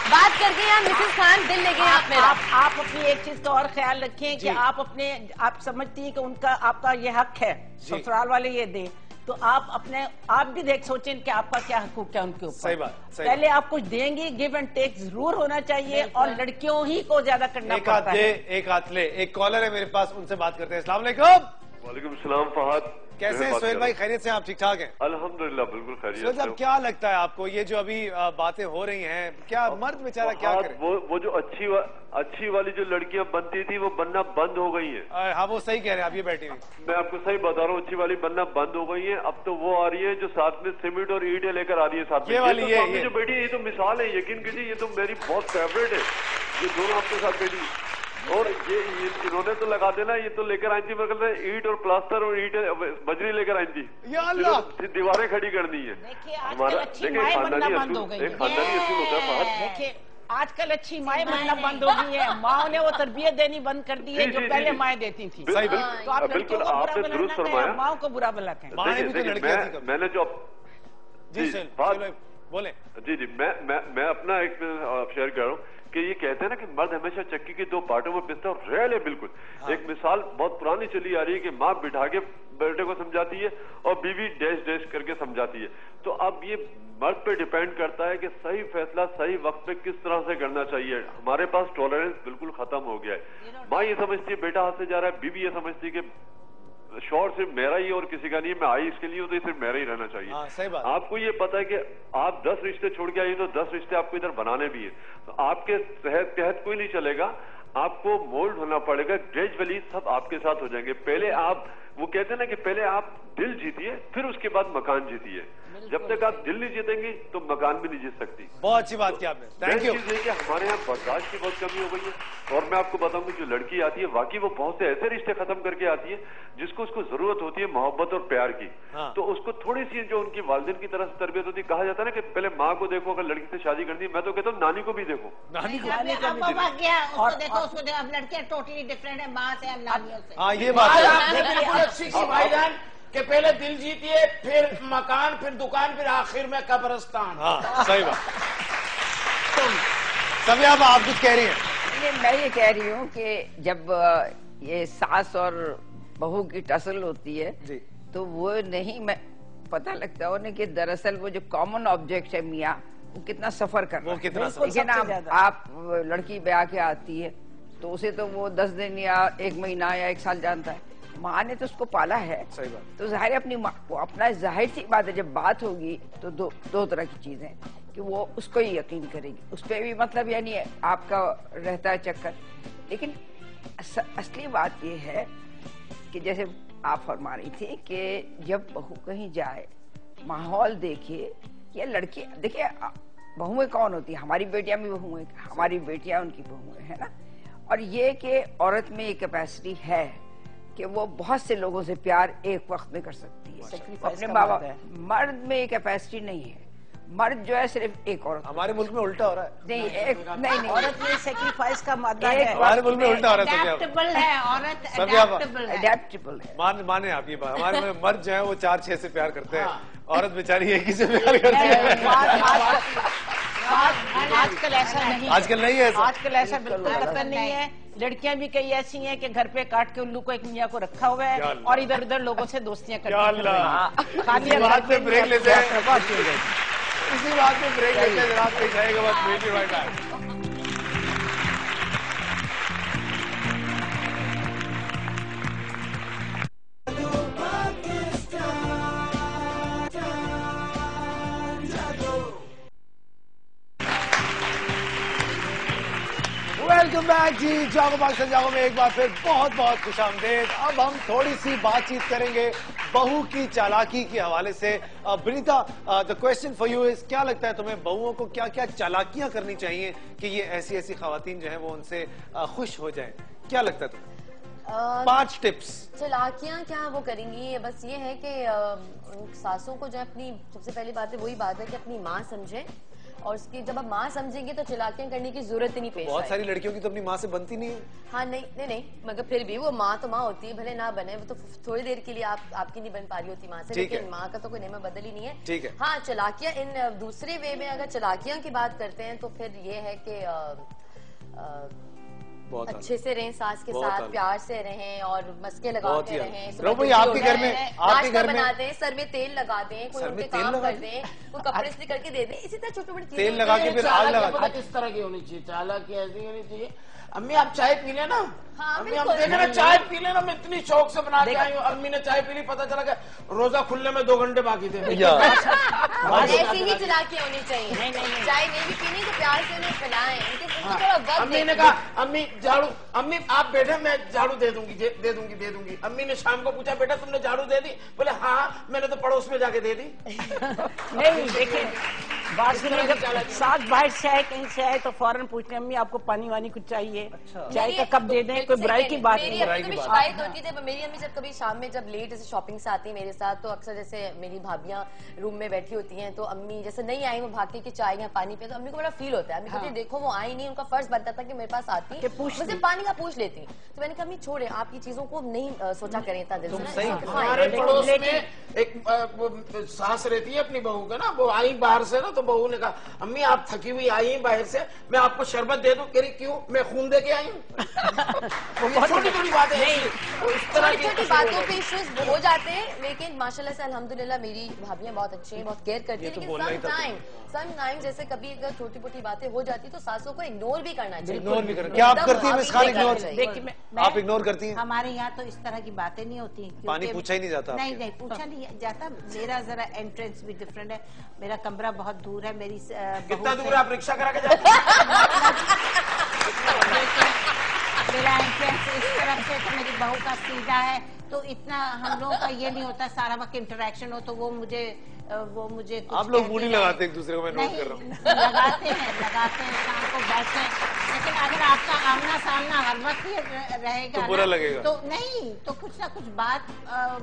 Speaker 7: बात करके यार मिसेस खान दिल ले गए
Speaker 6: आप अपनी एक चीज का और ख्याल रखें कि आप समझती हैं कि उनका आपका ये हक है, ससुराल वाले ये दें, तो आप भी सोचें कि आपका क्या हकूक है उनके ऊपर।
Speaker 1: सही बात।
Speaker 6: पहले आप कुछ देंगी, गिव एंड टेक जरूर होना चाहिए, और लड़कियों ही को ज्यादा करना पड़ता है।
Speaker 1: एक हाथ ले। एक कॉलर है मेरे पास, उनसे बात करते हैं। अस्सलाम वालेकुम।
Speaker 16: वालेकुम सलाम फहद,
Speaker 1: कैसे हैं सोहेल भाई? खैरियत से? आप ठीक ठाक हैं?
Speaker 16: अल्हम्दुलिल्लाह बिल्कुल खैरियत से।
Speaker 1: अब क्या लगता है आपको, ये जो अभी बातें हो रही हैं, क्या मर्द बेचारा क्या करे?
Speaker 16: वो जो अच्छी वाली जो लड़कियां बनती थी वो बनना बंद हो गई हैं।
Speaker 1: हाँ वो सही कह रहे हैं आप, ये बैठी हुई।
Speaker 16: मैं आपको सही बता रहा हूँ, अच्छी वाली बनना बंद हो गई है। अब तो वो आ रही है जो साथ में सीमेंट और ईंटें लेकर आ रही है साथ में। ये जो बेटी, ये तो मिसाल है, यकीन कीजिए, ये तो मेरी बहुत फेवरेट है। ये दोनों आपके साथ बेटी, और ये इन्होंने तो लगा देना, ये तो लेकर आई थी ईंट और प्लास्टर और ईंट बजरी लेकर आई थी, दीवारें खड़ी करनी है। हमारा देखिए खानदानी असूल होता है।
Speaker 6: देखिए आजकल अच्छी माएँ बनना बंद हो गई है, माँ ने वो तरबियत देनी बंद कर दी है जो पहले माएँ देती थी।
Speaker 16: तो आप बिल्कुल आपने दुरुस्त फरमाया,
Speaker 6: माँ को बुरा भला कहें।
Speaker 16: मैंने जो
Speaker 1: बोले
Speaker 16: जी मैं अपना एक शेयर कर रहा हूँ कि ये कहते हैं ना कि मर्द हमेशा चक्की के दो पार्टों में पिसता है, और रियल है बिल्कुल। एक मिसाल बहुत पुरानी चली आ रही है कि माँ बिठा के बेटे को समझाती है और बीवी डैश डैश करके समझाती है। तो अब ये मर्द पे डिपेंड करता है कि सही फैसला सही वक्त पे किस तरह से करना चाहिए। हमारे पास टॉलरेंस बिल्कुल खत्म हो गया है। माँ ये समझती है बेटा हाथ से जा रहा है, बीवी ये समझती है कि शोर सिर्फ मेरा ही और किसी का नहीं है, मैं आई इसके लिए हूं तो सिर्फ मेरा ही रहना चाहिए।
Speaker 1: सही बात।
Speaker 16: आपको ये पता है कि आप 10 रिश्ते छोड़ के आइए तो 10 रिश्ते आपको इधर बनाने भी है, तो आपके तहत कोई नहीं चलेगा, आपको मोल्ड होना पड़ेगा। ग्रेजुअली सब आपके साथ हो जाएंगे। पहले आप, वो कहते हैं ना कि पहले आप दिल जीतिए फिर उसके बाद मकान जीतिए। जब तक आप दिल नहीं जीतेंगे तो मकान भी नहीं जीत सकती।
Speaker 1: बहुत अच्छी बात की आपने, थैंक यू।
Speaker 16: चीज है कि हमारे यहाँ बर्दाश्त की बहुत कमी हो गई है, और मैं आपको बताऊंगी जो लड़की आती है वाकई वो बहुत से ऐसे रिश्ते खत्म करके आती है जिसको उसको जरूरत होती है मोहब्बत और प्यार की। तो उसको थोड़ी सी जो उनकी वालिदैन की तरफ से तरबियत होती है, कहा जाता है ना कि पहले माँ को देखो, अगर लड़की से शादी करनी है, मैं तो कहता हूँ नानी को भी देखो।
Speaker 1: नानी को
Speaker 3: अब लड़कियां टोटली डिफरेंट है माँ से, नानियों से।
Speaker 1: हाँ ये बात
Speaker 2: बिल्कुल अच्छी सी भाईजान कि पहले दिल जीतिए फिर मकान फिर दुकान फिर आखिर में कब्रिस्तान।
Speaker 1: हाँ सही बात। सभी आप कुछ कह रही हैं?
Speaker 10: मैं ये कह रही हूँ कि जब ये सास और बहू की टसल होती है
Speaker 1: जी,
Speaker 10: तो वो नहीं मैं पता लगता है कि दरअसल वो जो कॉमन ऑब्जेक्ट है मियाँ, वो कितना सफर कर रहा है। लेकिन आप लड़की ब्याह के आती है तो उसे तो वो 10 दिन या 1 महीना या 1 साल जानता है, माँ ने तो उसको पाला है।
Speaker 1: सही बात।
Speaker 10: तो जाहिर है अपनी माँ को अपना, जाहिर सी बात है जब बात होगी तो दो तरह की चीजें कि वो उसको ही यकीन करेगी, उस पर भी मतलब यानी आपका रहता है चक्कर। लेकिन असली बात ये है कि जैसे आप फरमा रही थी कि जब बहू कहीं जाए माहौल देखिए, या लड़की देखिए बहुएं कौन होती है, हमारी बेटियां भी बहुएं, हमारी बेटियां उनकी बहुएं, है ना। और ये कि औरत में ये कैपेसिटी है कि वो बहुत से लोगों से प्यार एक वक्त में कर सकती है, अपने माँ बाप। मर्द में ये कैपेसिटी नहीं है। मर्द जो है सिर्फ एक औरत।
Speaker 1: हमारे मुल्क में उल्टा हो रहा है।
Speaker 10: नहीं
Speaker 3: औरत में सेक्रीफाइस का मादा है।
Speaker 1: हमारे मुल्क में उल्टा हो रहा है।
Speaker 3: एडेप्टेबल है औरत,
Speaker 10: एडेप्टेबल है।
Speaker 1: माने आप ये बात, हमारे में मर्द जो है वो 4-6 से प्यार करते हैं, औरत बेचारी एक ही से प्यार करती है।
Speaker 6: आजकल ऐसा नहीं,
Speaker 1: आजकल नहीं है,
Speaker 6: आजकल ऐसा बिल्कुल नहीं है। लड़कियां भी कई ऐसी हैं कि घर पे काट के उल्लू को एक मियाँ को रखा हुआ है और इधर उधर लोगों से दोस्तियां करती हैं।
Speaker 1: इसी बात पे ब्रेक लेते हैं, इसी बात पे ब्रेक लेते हैं जनाब। कहीं जाएगा बस wait right back. Welcome back जी, जागो पाकिस्तान जागो में एक बार फिर बहुत बहुत खुशामदीद। अब हम थोड़ी सी बातचीत करेंगे बहू की चालाकी के हवाले से। ब्रीता, the question for you is, क्या लगता है तुम्हें बहुओं को क्या क्या चालाकियां करनी चाहिए कि ये ऐसी ऐसी खवातीन जो है वो उनसे खुश हो जाए? क्या लगता है तुम्हें? 5 टिप्स।
Speaker 7: चालाकियां क्या वो करेंगी, बस ये है कि सासों को जो अपनी, सबसे पहली बात है वही बात है कि अपनी माँ समझे, और उसकी जब आप माँ समझेंगे तो चालाकियां करने की जरूरत ही नहीं पेश।
Speaker 1: बहुत सारी लड़कियों की तो अपनी माँ से बनती नहीं है।
Speaker 7: हाँ नहीं, मगर फिर भी वो माँ तो माँ होती है, भले ना बने, वो तो थोड़ी देर के लिए आपकी नहीं बन पा रही होती माँ से, लेकिन माँ का तो कोई नेमा बदल ही नहीं है।
Speaker 1: ठीक है।
Speaker 7: हाँ, चालाकियां इन दूसरे वे में अगर चालाकियां की बात करते हैं तो फिर ये है कि अच्छे से रहें, सास के साथ प्यार से रहें और मस्के लगाते रहें।
Speaker 1: आपके घर में
Speaker 7: नाश्ता बना दें, सर में तेल लगा दें, कोई उनके काम कर दें, कोई कपड़े इस्त्री करके दे दें, इसी तरह छोटी बड़ी चीजें।
Speaker 1: तेल लगा के फिर आग लगा।
Speaker 2: किस तरह की होनी चाहिए चालाकी? ऐसी होनी चाहिए, अम्मी आप चाय पी लेना।
Speaker 7: हाँ,
Speaker 2: अम्मी हम देखे ना चाय पी लेना, मैं इतनी शौक से बना के आई हूँ। अम्मी ने चाय पी ली, पता चला कि रोजा खुलने में 2 घंटे बाकी थे।
Speaker 7: ऐसी ही चालाकी होनी चाहिए। चाय नहीं भी पीनी तो प्यार से उन्हें पिलाएं।
Speaker 2: अम्मी ने कहा अम्मी झाड़ू, अम्मी आप बैठे मैं झाड़ू दे दूंगी। अम्मी ने शाम को पूछा बेटा तुमने झाड़ू दे दी? बोले हाँ, मैंने तो पड़ोस में जाके दे दी।
Speaker 6: नहीं देखिए, बात साथ बाहर से आए, कहीं से आए तो फौरन पूछते अम्मी आपको पानी वानी कुछ चाहिए, चाय का कप दे दें। कोई बुराई की बात
Speaker 7: मेरी
Speaker 6: नहीं।
Speaker 7: अम्मी को भी शिकायत होती थी, मेरी अम्मी जब कभी शाम में जब लेट जैसे शॉपिंग से आती है मेरे साथ, तो अक्सर जैसे मेरी भाभियां रूम में बैठी होती हैं, तो अम्मी जैसे नहीं आई, वो भाग के चाय या पानी पे, तो अम्मी को बड़ा फील होता है। अम्मी कहती देखो वो आई नहीं, उनका फर्ज बनता था कि मेरे पास आती मुझसे पानी का पूछ लेती। तो मैंने कहा अम्मी छोड़े, आपकी चीजों को नहीं सोचा करें इतना दिल से।
Speaker 2: हमारे पड़ोस में एक सास रहती है अपनी बहू का ना, वो आई बाहर से ना, तो बहू ने कहा अम्मी आप थकी हुई आई हैं बाहर से, मैं आपको शरबत दे दूं। कह रही क्यों, मैं खून दे के आई हूँ। छोटी छोटी बातें इस तरह
Speaker 7: की बातों पे इश्यूज हो जाते हैं, लेकिन माशाल्लाह से अल्हम्दुलिल्लाह मेरी भाभियां बहुत अच्छी हैं, बहुत केयर करती हैं। लेकिन समटाइम जैसे कभी अगर छोटी मोटी बातें हो जाती तो सासों को इग्नोर भी करना चाहिए।
Speaker 1: इग्नोर भी करना। क्या आप करती हैं मिस खान इग्नोर? आप इग्नोर करती हैं?
Speaker 3: हमारे यहाँ तो इस तरह की बातें नहीं होती।
Speaker 1: पानी पूछा ही नहीं जाता?
Speaker 3: नहीं पूछा नहीं जाता। मेरा जरा एंट्रेंस भी डिफरेंट है, मेरा कमरा बहुत दूर है। मेरी
Speaker 2: कितना दूर है? आप रिक्शा करा के जाते हैं?
Speaker 3: मेरा एंट्रेंस इस तरफ से, तो मेरी बहू का सीधा है, तो इतना हम लोगों का ये नहीं होता सारा वक्त इंटरेक्शन हो, तो वो मुझे
Speaker 1: आप लोग मूडी लगाते एक दूसरे को, मैं नोट कर रहा हूँ।
Speaker 3: लगाते हैं शाम को बैठते हैं, लेकिन अगर आपका आमना सामना हर वक्त ही रहेगा
Speaker 1: तो बुरा लगेगा।
Speaker 3: तो नहीं, तो कुछ ना कुछ बात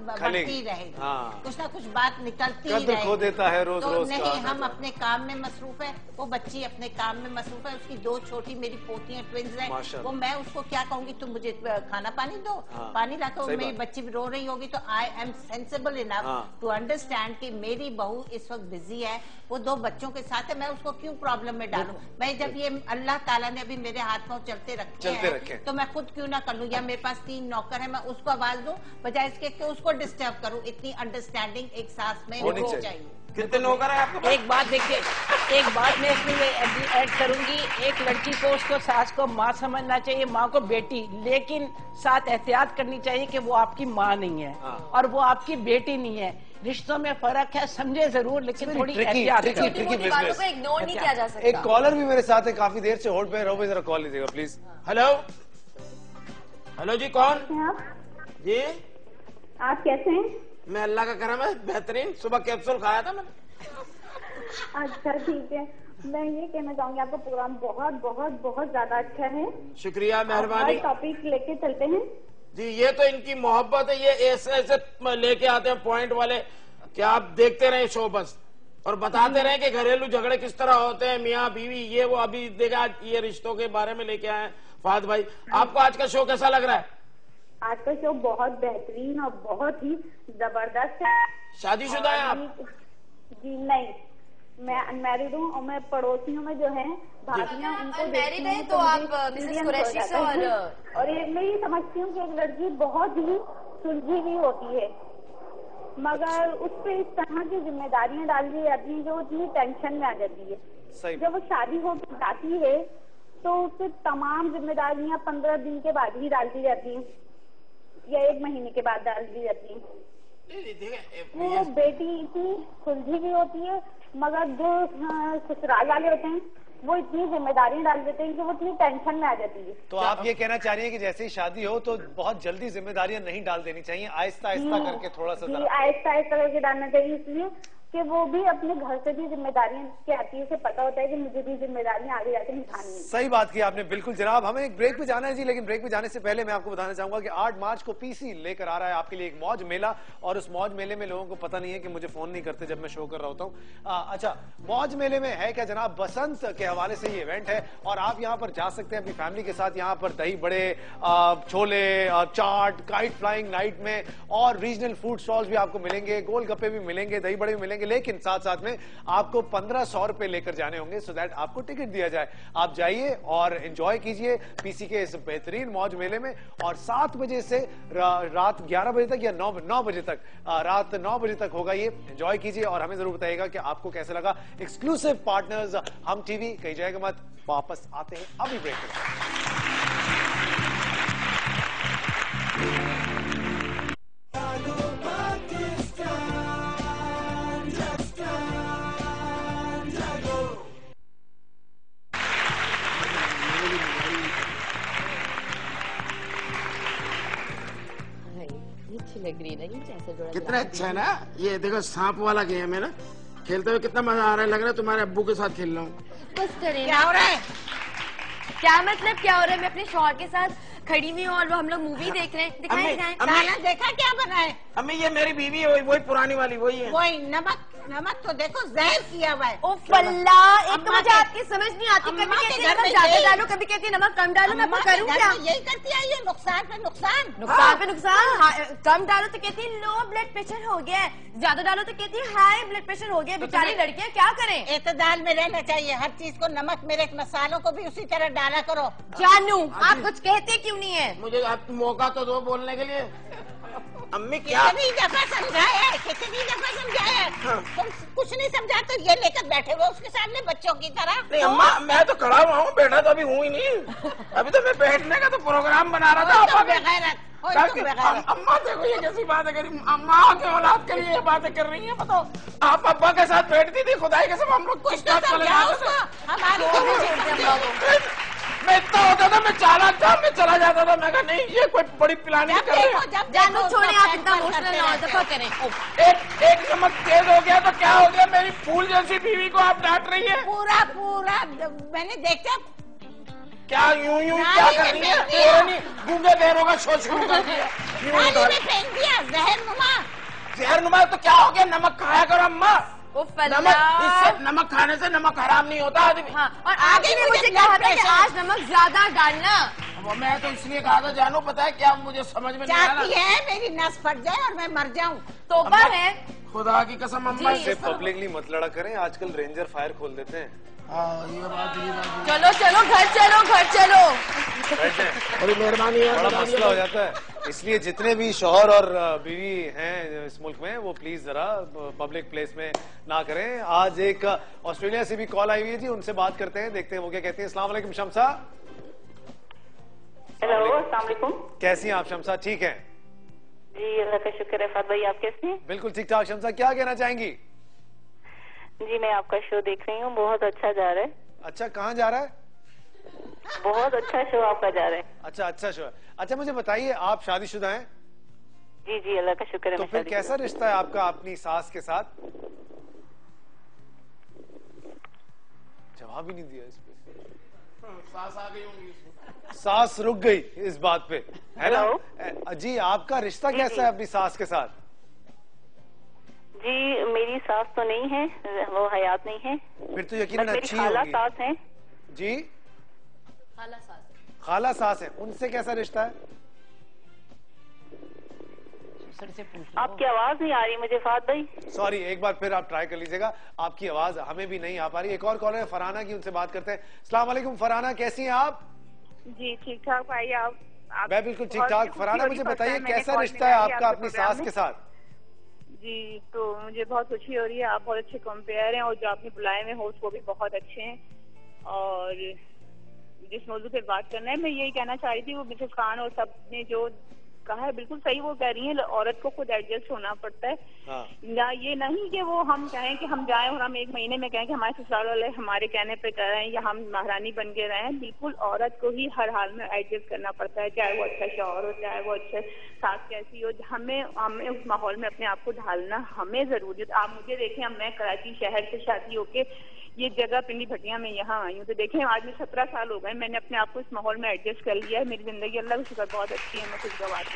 Speaker 3: बढ़ती रहेगी। कुछ ना कुछ बात निकलती ही रहेगी।
Speaker 1: खो देता है रोज
Speaker 3: तो
Speaker 1: रोज
Speaker 3: नहीं, हम अपने काम में मसरूफ है, वो बच्ची अपने काम में मसरूफ है। उसकी 2 छोटी मेरी पोतियां ट्विंस हैं, वो मैं उसको क्या कहूंगी, तुम मुझे खाना पानी दो, पानी लाकर। मेरी बच्ची रो रही होगी तो I am sensible enough to understand कि मेरी बहू इस वक्त बिजी है, वो 2 बच्चों के साथ है, मैं उसको क्यों प्रॉब्लम में डालूं। मैं जब ये अल्लाह ताला ने अभी मेरे हाथ पांव चलते रखे हैं, तो मैं खुद क्यों ना कर लूं। या मेरे पास 3 नौकर है, मैं उसको आवाज दूं बजाय इसके कि उसको डिस्टर्ब करूं। इतनी अंडरस्टैंडिंग एक सास में होनी चाहिए।
Speaker 2: कितने नौकर है आपके?
Speaker 6: एक बात देखिए, एक बात मैं इसमें ऐड करूंगी, एक लड़की को उसको सास को माँ समझना चाहिए, माँ को बेटी, लेकिन साथ एहतियात करनी चाहिए कि वो आपकी माँ नहीं है और वो आपकी बेटी नहीं है। रिश्तों में फर्क है, समझे जरूर, लेकिन थोड़ी एहतियात
Speaker 7: बातों को इग्नोर नहीं किया जा सकता।
Speaker 1: एक कॉलर भी मेरे साथ है, काफी देर से होल्ड पे रहो, जरा कॉल लीजिएगा प्लीज।
Speaker 2: हेलो हेलो जी, कौन जी?
Speaker 17: आप कैसे हैं?
Speaker 2: मैं अल्लाह का करम है बेहतरीन, सुबह कैप्सूल खाया था मैंने।
Speaker 17: अच्छा ठीक है, मैं ये कहना चाहूंगी आपका प्रोग्राम बहुत बहुत बहुत ज्यादा अच्छा है।
Speaker 2: शुक्रिया, मेहरबानी।
Speaker 17: टॉपिक लेके चलते हैं
Speaker 2: जी, ये तो इनकी मोहब्बत है, ये ऐसे लेके आते हैं पॉइंट वाले कि आप देखते रहे शो बस और बताते रहे कि घरेलू झगड़े किस तरह होते हैं, मियाँ बीवी ये वो। अभी देखा ये रिश्तों के बारे में लेके आए फाद भाई। आपको आज का शो कैसा लग रहा है?
Speaker 17: आज का शो बहुत बेहतरीन और बहुत ही जबरदस्त है।
Speaker 2: शादीशुदा है आप?
Speaker 17: जी नहीं, मैं अनमैरिड हूँ और मैं पड़ोसियों में जो है भाभियाँ उनको
Speaker 7: मैरिड है, तो आप मिसेस कुरैशी से
Speaker 17: और ये मैं ये समझती हूँ कि एक लड़की बहुत ही सुलझी हुई होती है, मगर उस पर इस तरह की जिम्मेदारियां डाल दी जाती हैं जो इतनी टेंशन में आ जाती है। जब वो शादी होकर जाती है तो उससे तमाम जिम्मेदारियां 15 दिन के बाद ही डाल दी जाती हैं या 1 महीने के बाद डाल दी जाती है। वो बेटी इतनी सुलझी हुई होती है, मगर जो ससुराल वाले होते हैं वो इतनी जिम्मेदारियां डाल देते हैं कि वो इतनी टेंशन में आ जाती है।
Speaker 1: तो आप ये कहना चाह रही हैं कि जैसे ही शादी हो तो बहुत जल्दी जिम्मेदारियां नहीं डाल देनी चाहिए, आहिस्ता आहिस्ता करके थोड़ा सा
Speaker 17: आहिस्ता आहिस्ता करके डालना चाहिए, इसलिए कि वो भी अपने घर से भी जिम्मेदारियां के आती है, उसे पता होता है कि मुझे भी जिम्मेदारियां आगे जाकर निभानी है।
Speaker 1: सही बात की आपने, बिल्कुल जनाब। हमें एक ब्रेक पे जाना है जी, लेकिन ब्रेक पे जाने से पहले मैं आपको बताना चाहूंगा कि 8 मार्च को पीसी लेकर आ रहा है आपके लिए एक मौज मेला, और उस मौज मेले में लोगों को पता नहीं है कि मुझे फोन नहीं करते जब मैं शो कर रहा होता हूँ। अच्छा, मौज मेले में है क्या जनाब, बसंत के हवाले से ये इवेंट है और आप यहाँ पर जा सकते हैं अपनी फैमिली के साथ। यहाँ पर दही बड़े, छोले, चाट, काइट फ्लाइंग नाइट में और रीजनल फूड स्टॉल्स भी आपको मिलेंगे, गोलगप्पे भी मिलेंगे, दही बड़े भी मिलेंगे, लेकिन साथ साथ में आपको 1500 रुपए लेकर जाने होंगे सो दैट आपको टिकट दिया जाए। आप जाइए और एंजॉय कीजिए पीसी के इस बेहतरीन मौज मेले में। और 7 बजे से रात 11 बजे तक या 9 बजे तक, रात 9 बजे तक होगा ये। एंजॉय कीजिए और हमें जरूर बताइएगा कि आपको कैसा लगा। एक्सक्लूसिव पार्टनर्स हम टीवी, कहीं जाएगा मत। वापस आते हैं अभी ब्रेक में।
Speaker 7: लग रही है ना,
Speaker 2: कितना अच्छा है ना ये। देखो सांप वाला गेम है ना, खेलते हुए कितना मजा आ रहा है। लग रहा है तुम्हारे अब्बू के साथ खेल रहा हूँ।
Speaker 7: क्या हो रहा है? क्या मतलब क्या हो रहा है? मैं अपने शौहर के साथ खड़ी हुई हूँ और वो हम लोग मूवी देख रहे हैं। दिखाएं
Speaker 3: खाना देखा क्या बनाए?
Speaker 2: अम्मी ये मेरी बीवी है, वही पुरानी वाली वही है।
Speaker 3: वही नमक तो देखो जहर किया हुआ है।
Speaker 7: ओ फल्ला, एक तो मुझे आपकी समझ नहीं आती, कभी कहती है नमक ज्यादा डालो, कभी कहती है नमक कम डालो। मैं करूँ क्या?
Speaker 3: यही करती आई है, नुकसान पे नुकसान,
Speaker 7: नुकसान पे नुकसान। कम डालो तो कहती है लो ब्लड प्रेशर हो गया है, ज्यादा डालो तो कहती है हाई ब्लड प्रेशर हो गया। बेचारी लड़कियां क्या करें?
Speaker 3: एतदाल में रहना चाहिए हर चीज को। नमक मिर्च मसालों को भी उसी तरह डाला करो।
Speaker 7: जानू आप कुछ कहते क्यों नहीं है?
Speaker 2: मुझे आप मौका तो दो बोलने के लिए। अम्मी क्या
Speaker 3: कितनी दफा समझाया, कितनी दफा समझाया। तुम कुछ नहीं समझा तो ये लेकर बैठे हुए उसके सामने बच्चों की तरह।
Speaker 2: नहीं अम्मा, मैं तो खड़ा हुआ हूँ, बैठा तो अभी हूँ ही नहीं। अभी तो मैं बैठने का तो प्रोग्राम बना रहा था। अम्मा देखो ये कैसी बात है, अम्मा के औलाद के लिए ये बातें कर रही है। बताओ आप अब्बा के साथ बैठती थी, खुदाई के सब हम लोग कुछ चले जाते थे। मैं इतना होता था, मैं चालाक था, मैं चला जाता था। मैं कहा नहीं ये कोई बड़ी प्लानिंग कर रहे हैं।
Speaker 7: जानू छोड़े आप इतना इमोशनल ना हो, दफा करें।
Speaker 2: एक नमक तेज हो गया तो क्या हो गया? मेरी फूल जैसी बीवी को आप डांट रही है।
Speaker 3: पूरा मैंने देखा
Speaker 2: क्या यूं क्या कर रही है? गूंगे बहनों का शो शुरू कर दिया।
Speaker 3: फेंक दिया
Speaker 2: जहरनुमा तो क्या हो गया? नमक खाया करो अम्मा। नमक खाने से नमक हराम नहीं होता आदमी।
Speaker 7: हाँ, और आगे भी मुझे कहा था कि आज नमक ज्यादा डालना।
Speaker 2: मैं तो इसलिए कहा था जानू, पता है क्या मुझे समझ में नहीं आ रहा
Speaker 3: है मेरी नस फट जाए और मैं मर जाऊं।
Speaker 7: तोबा है
Speaker 2: खुदा की कसम। अम्मा
Speaker 1: से पब्लिकली मत लड़ा करें, आजकल रेंजर फायर खोल देते हैं।
Speaker 2: ये बात
Speaker 7: चलो चलो घर चलो।
Speaker 2: बड़ी मेहरबानी है,
Speaker 1: बड़ा मसला हो जाता है। इसलिए जितने भी शौहर और बीवी हैं इस मुल्क में वो प्लीज जरा पब्लिक प्लेस में ना करें। आज एक ऑस्ट्रेलिया से भी कॉल आई हुई है जी, उनसे बात करते हैं, देखते हैं वो क्या कहते हैं। अस्सलाम वालेकुम शमसा।
Speaker 18: हेलो अस्सलाम वालेकुम।
Speaker 1: कैसी हैं आप शमसा? ठीक है
Speaker 18: जी, अल्लाह का शुक्र है। फात भाई आप कैसे हैं?
Speaker 1: बिल्कुल ठीक ठाक। शमसा क्या कहना चाहेंगी?
Speaker 18: जी मैं आपका शो देख रही हूँ, बहुत अच्छा जा रहा है।
Speaker 1: अच्छा कहाँ जा रहा है?
Speaker 18: बहुत अच्छा शो आपका जा रहा है।
Speaker 1: अच्छा शो है। अच्छा मुझे बताइए आप शादीशुदा हैं?
Speaker 18: जी जी अल्लाह का शुक्र है।
Speaker 1: तो फिर कैसा रिश्ता है आपका अपनी सास के साथ? जवाब ही नहीं दिया इस पे।
Speaker 2: सास आ गई होंगी,
Speaker 1: सास रुक गई इस बात पे, है ना? जी आपका रिश्ता कैसा है अपनी सास के साथ?
Speaker 18: जी मेरी सास तो नहीं है, वो हयात नहीं है।
Speaker 1: फिर तो यकीनन अच्छी होगी।
Speaker 18: खाला सास है
Speaker 1: जी। खाला सास है, उनसे कैसा रिश्ता है?
Speaker 18: आपकी आवाज नहीं आ रही मुझे फात भाई।
Speaker 1: सॉरी, एक बार फिर आप ट्राई कर लीजिएगा, आपकी आवाज हमें भी नहीं आ पा रही। एक और कॉलर है फरहाना की, उनसे बात करते हैं। अस्सलाम वालेकुम फरहाना, कैसी हैं आप?
Speaker 19: जी ठीक ठाक भाई। आप
Speaker 1: मैं बिल्कुल ठीक ठाक। फरहाना मुझे बताइए कैसा रिश्ता है आपका अपनी सास के साथ?
Speaker 19: जी तो मुझे बहुत खुशी हो रही है, आप बहुत अच्छे कंपेयर हैं और जो आपने बुलाए हुए होस्ट वो भी बहुत अच्छे हैं। और जिस मौजूद पे बात करना है मैं यही कहना चाह रही थी, वो मिसेस खान और सब ने जो कहा है बिल्कुल सही वो कह रही है, औरत को खुद एडजस्ट होना पड़ता है। या ये नहीं कि वो हम कहें कि हम जाएं और हम एक महीने में कहें कि हमारे ससुराल वाले हमारे कहने पे कर रहे हैं या हम महारानी बन के रहे हैं। बिल्कुल औरत को ही हर हाल में एडजस्ट करना पड़ता है, चाहे वो अच्छा शौहर हो, चाहे वो अच्छे सास कैसी हो। हमें उस माहौल में अपने आप को ढालना हमें जरूरी है। आप मुझे देखें, अब मैं कराची शहर से शादी होके ये जगह पिंडी भटिया में यहाँ आई हूँ, तो देखें आज में 17 साल हो गए, मैंने अपने आप को इस माहौल में एडजस्ट कर लिया है। मेरी जिंदगी अल्लाह का शुक्र बहुत अच्छी है, मैं खुशगवार हूँ।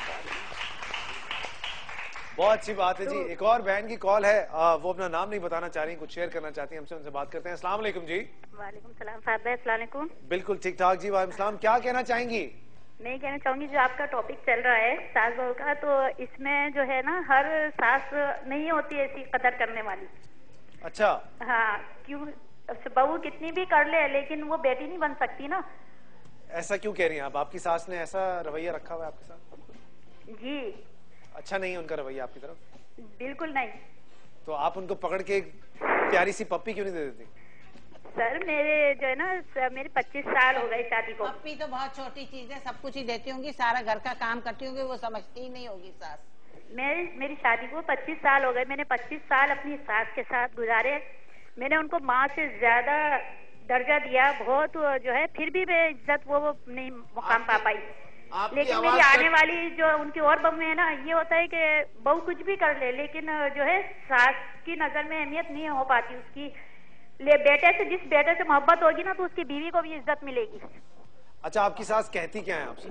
Speaker 1: बहुत अच्छी बात है जी। एक और बहन की कॉल है, वो अपना नाम नहीं बताना चाह रही, कुछ शेयर करना चाहती हैं हमसे, उनसे बात करते हैं। अस्सलाम वालेकुम जी।
Speaker 20: वालेकुम सलाम फात भाई, अस्सलाम वालेकुम।
Speaker 1: बिल्कुल ठीक ठाक जी, वालेकुम सलाम। क्या कहना चाहेंगी?
Speaker 20: मैं कहना चाहूंगी जो आपका टॉपिक चल रहा है सास बहू का, तो इसमें जो है ना हर सास नहीं होती ऐसी कदर करने वाली।
Speaker 1: अच्छा
Speaker 20: हाँ, क्यों? बहू कितनी भी कर ले लेकिन वो बेटी नहीं बन सकती ना।
Speaker 1: ऐसा क्यों कह रही हैं आप? आपकी सास ने ऐसा रवैया रखा हुआ है आपके साथ?
Speaker 20: जी।
Speaker 1: अच्छा नहीं है उनका रवैया आपकी तरफ?
Speaker 20: बिल्कुल नहीं।
Speaker 1: तो आप उनको पकड़ के एक प्यारी सी पप्पी क्यों नहीं दे देती?
Speaker 20: सर मेरे जो है ना मेरे 25 साल हो गए शादी को।
Speaker 3: पप्पी तो बहुत छोटी चीज है, सब कुछ ही देती होंगी, सारा घर का काम करती होंगी, वो समझती ही नहीं होगी सास।
Speaker 20: मेरी शादी को 25 साल हो गए, मैंने 25 साल अपनी सास के साथ गुजारे। मैंने उनको माँ से ज्यादा दर्जा दिया बहुत जो है, फिर भी मैं इज्जत वो नहीं मुकाम पा पाई। लेकिन मेरी आने वाली जो उनकी और बहू है ना, ये होता है कि बहू कुछ भी कर ले लेकिन जो है सास की नजर में अहमियत नहीं हो पाती उसकी। बेटे से, जिस बेटे से मोहब्बत होगी ना तो उसकी बीवी को भी इज्जत मिलेगी।
Speaker 1: अच्छा आपकी सास कहती क्या है आपसे?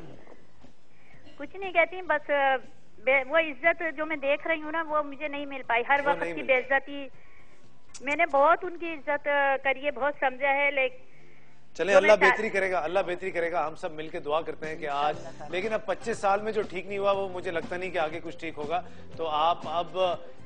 Speaker 9: कुछ नहीं कहती, बस वो इज्जत जो मैं देख रही हूँ ना वो मुझे नहीं मिल पाई। हर वक्त की बेइज्जती, मैंने बहुत उनकी इज्जत करी है, बहुत समझा है, लेकिन
Speaker 1: चले अल्लाह बेहतरी करेगा, अल्लाह बेहतरी करेगा। हम सब मिलके दुआ करते हैं कि आज, लेकिन अब 25 साल में जो ठीक नहीं हुआ वो मुझे लगता नहीं कि आगे कुछ ठीक होगा। तो आप अब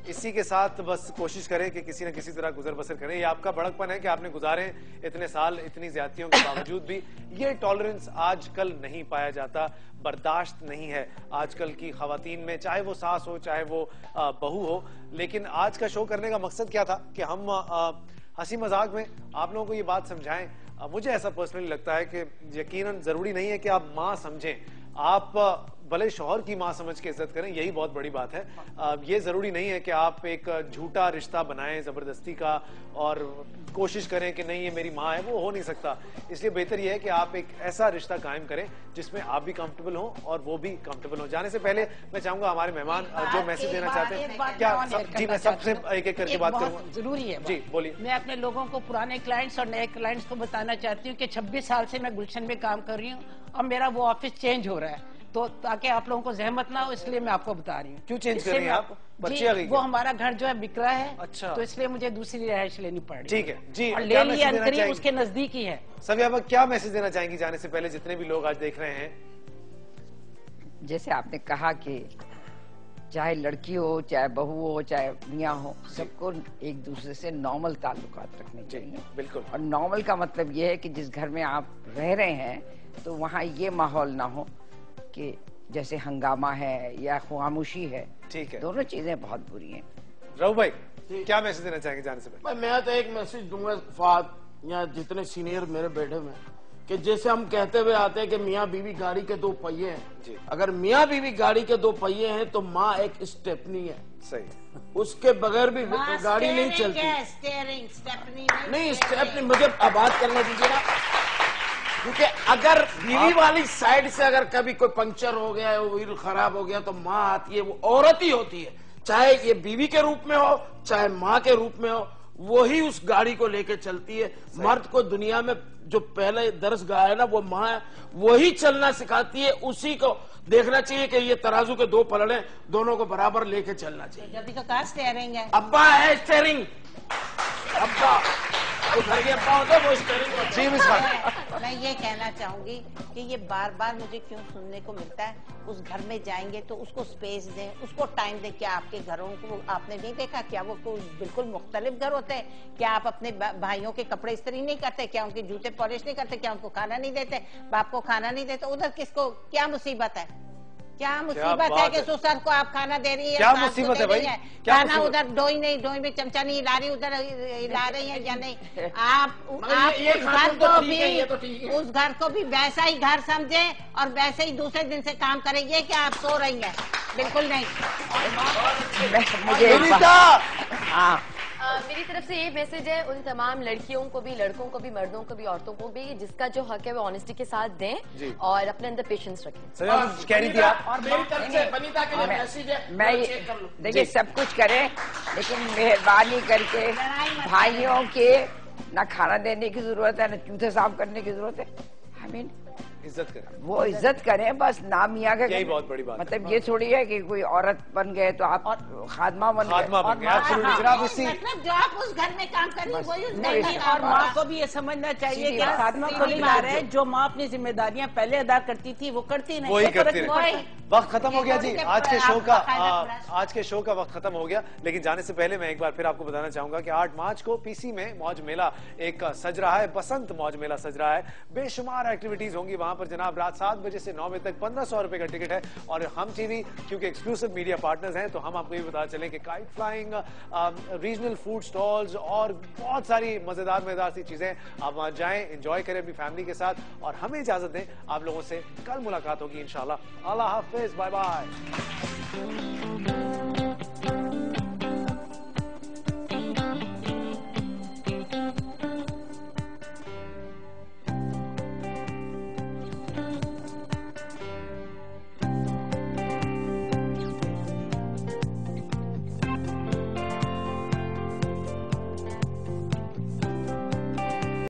Speaker 1: इसी के साथ बस कोशिश करें कि किसी न किसी तरह गुजर बसर करें। ये आपका बड़कपन है कि आपने गुजारे इतने साल इतनी ज्यादतियों के बावजूद भी। ये टॉलरेंस आजकल नहीं पाया जाता, बर्दाश्त नहीं है आजकल की खवातीन में, चाहे वो सास हो चाहे वो बहू हो। लेकिन आज का शो करने का मकसद क्या था कि हम हंसी मजाक में आप लोगों को ये बात समझाएं। मुझे ऐसा पर्सनली लगता है कि यकीनन जरूरी नहीं है कि आप माँ समझें, आप भले शौहर की माँ समझ के इज्जत करें, यही बहुत बड़ी बात है। ये जरूरी नहीं है कि आप एक झूठा रिश्ता बनाएं जबरदस्ती का और कोशिश करें कि नहीं ये मेरी माँ है, वो हो नहीं सकता। इसलिए बेहतर ये है कि आप एक ऐसा रिश्ता कायम करें जिसमें आप भी कंफर्टेबल हो और वो भी कंफर्टेबल हो। जाने से पहले मैं चाहूंगा हमारे मेहमान जो मैसेज देना चाहते हैं, क्या जी मैं सबसे एक एक करके बात करूंगा।
Speaker 6: जरूरी है
Speaker 1: जी बोलिए।
Speaker 6: मैं अपने लोगों को, पुराने क्लाइंट्स और नए क्लाइंट्स को बताना चाहती हूँ कि 26 साल से मैं गुलशन में काम कर रही हूँ और मेरा वो ऑफिस चेंज हो रहा है, तो ताकि आप लोगों को जहमत ना हो इसलिए मैं आपको बता रही हूँ।
Speaker 1: क्यों चेंज कर रही हैं आप? बच्ची आ गई?
Speaker 6: वो हमारा घर जो है बिक रहा है,
Speaker 1: अच्छा,
Speaker 6: तो इसलिए मुझे दूसरी रिहाइश लेनी पड़ रही है।
Speaker 1: ठीक है जी,
Speaker 6: और ले लिया अंतरी उसके नजदीक ही है।
Speaker 1: सभी आप क्या मैसेज देना चाहेंगी जाने से पहले, जितने भी लोग आज देख रहे हैं?
Speaker 10: जैसे आपने कहा कि चाहे लड़की हो चाहे बहू हो चाहे मियाँ हो, सबको एक दूसरे से नॉर्मल ताल्लुकात रखने चाहिए।
Speaker 1: बिल्कुल।
Speaker 10: और नॉर्मल का मतलब ये है कि जिस घर में आप रह रहे हैं तो वहाँ ये माहौल ना हो कि जैसे हंगामा है या खामोशी है।
Speaker 1: ठीक है,
Speaker 10: दोनों चीजें बहुत बुरी हैं।
Speaker 1: राव भाई क्या मैसेज देना चाहेंगे जाने से पहले?
Speaker 2: मैं तो एक मैसेज दूंगा फाद या जितने सीनियर मेरे बैठे में, कि जैसे हम कहते हुए आते हैं कि मियाँ बीवी गाड़ी के दो पहिए हैं, अगर मियाँ बीवी गाड़ी के दो पहिए हैं तो माँ एक स्टेपनी है।
Speaker 1: सही,
Speaker 2: उसके बगैर भी गाड़ी नहीं चलती। नहीं स्टेपनी, मुझे बात करने दीजिए ना, क्योंकि अगर बीवी वाली साइड से अगर कभी कोई पंक्चर हो गया है, वो व्हील खराब हो गया, तो माँ आती है, वो औरत ही होती है, चाहे ये बीवी के रूप में हो चाहे माँ के रूप में हो, वही उस गाड़ी को लेके चलती है। मर्द को दुनिया में जो पहले दर्स गाया है ना वो माँ है, वही चलना सिखाती है। उसी को देखना चाहिए कि ये तराजू के दो पलड़े, दोनों को बराबर लेके चलना चाहिए।
Speaker 3: जब भी तो कार स्टीयरिंग है,
Speaker 2: अब्बा है स्टीयरिंग, अब्बा घर के अब्बा होते वो स्टीयरिंग।
Speaker 3: मैं ये कहना चाहूंगी कि ये बार बार मुझे क्यों सुनने को मिलता है, उस घर में जाएंगे तो उसको स्पेस दें, उसको टाइम दें। क्या आपके घरों को आपने नहीं देखा? क्या वो बिल्कुल मुख्तलिफ घर होते हैं? क्या आप अपने भाइयों के कपड़े इस्त्री नहीं करते? क्या उनके जूते पॉलिश नहीं करते? क्या उनको खाना नहीं देते? बाप को खाना नहीं देते? उधर किसको क्या मुसिबत है? क्या मुसीबत है कि ससुर को आप खाना दे रही है?
Speaker 1: क्या मुसीबत है भाई?
Speaker 3: खाना उधर डोई नहीं, डोई में चमचा नहीं हिला रही, उधर हिला रही है या नहीं? आप उस घर को भी वैसा ही घर समझे और वैसे ही दूसरे दिन से काम करेंगे कि आप सो रही हैं। बिल्कुल नहीं।
Speaker 7: मेरी तरफ से ये मैसेज है उन तमाम लड़कियों को भी, लड़कों को भी, मर्दों को भी, औरतों को भी, जिसका जो हक है वो ऑनेस्टी के साथ दें और अपने अंदर पेशेंस रखें।
Speaker 2: और मेरी तरफ से बनीता के लिए मैसेज है,
Speaker 10: मैं देखिए सब कुछ करें लेकिन मेहरबानी करके भाइयों के ना खाना देने की जरूरत है, ना जूते साफ करने की जरूरत है। आई मीन
Speaker 1: इज्जत करें,
Speaker 10: वो इज्जत करें बस, नाम मियाँ का।
Speaker 1: यही बहुत बड़ी बात
Speaker 10: मतलब ये थोड़ी है कि कोई औरत बन गए तो आप खादमा बन गए।
Speaker 3: मतलब जो आप उस घर में काम कर रही है वही उस घर में।
Speaker 6: और माँ को भी ये समझना चाहिए कि खादमा को नहीं ला रहे, जो माँ अपनी जिम्मेदारियाँ पहले अदा करती थी वो करती नहीं,
Speaker 1: वही करती रही। वक्त खत्म हो गया जी, आज के शो का वक्त खत्म हो गया। लेकिन जाने से पहले मैं एक बार फिर आपको बताना चाहूंगा कि 8 मार्च को पीसी में मौज मेला एक सज रहा है, बसंत मौज मेला सज रहा है। बेशुमार एक्टिविटीज होंगी वहां पर जनाब। रात 7 बजे से 9 बजे तक 1500 रुपए का टिकट है। और हम टीवी क्योंकि एक्सक्लूसिव मीडिया पार्टनर्स हैं तो हम आपको ये बता चलें कि kite flying, regional food stalls और बहुत सारी मजेदार सी चीजें, आप वहां जाएं, एंजॉय करें अपनी फैमिली के साथ। और हमें इजाजत दें, आप लोगों से कल मुलाकात होगी इंशाल्लाह। अल्लाह हाफिज, बाय बाय।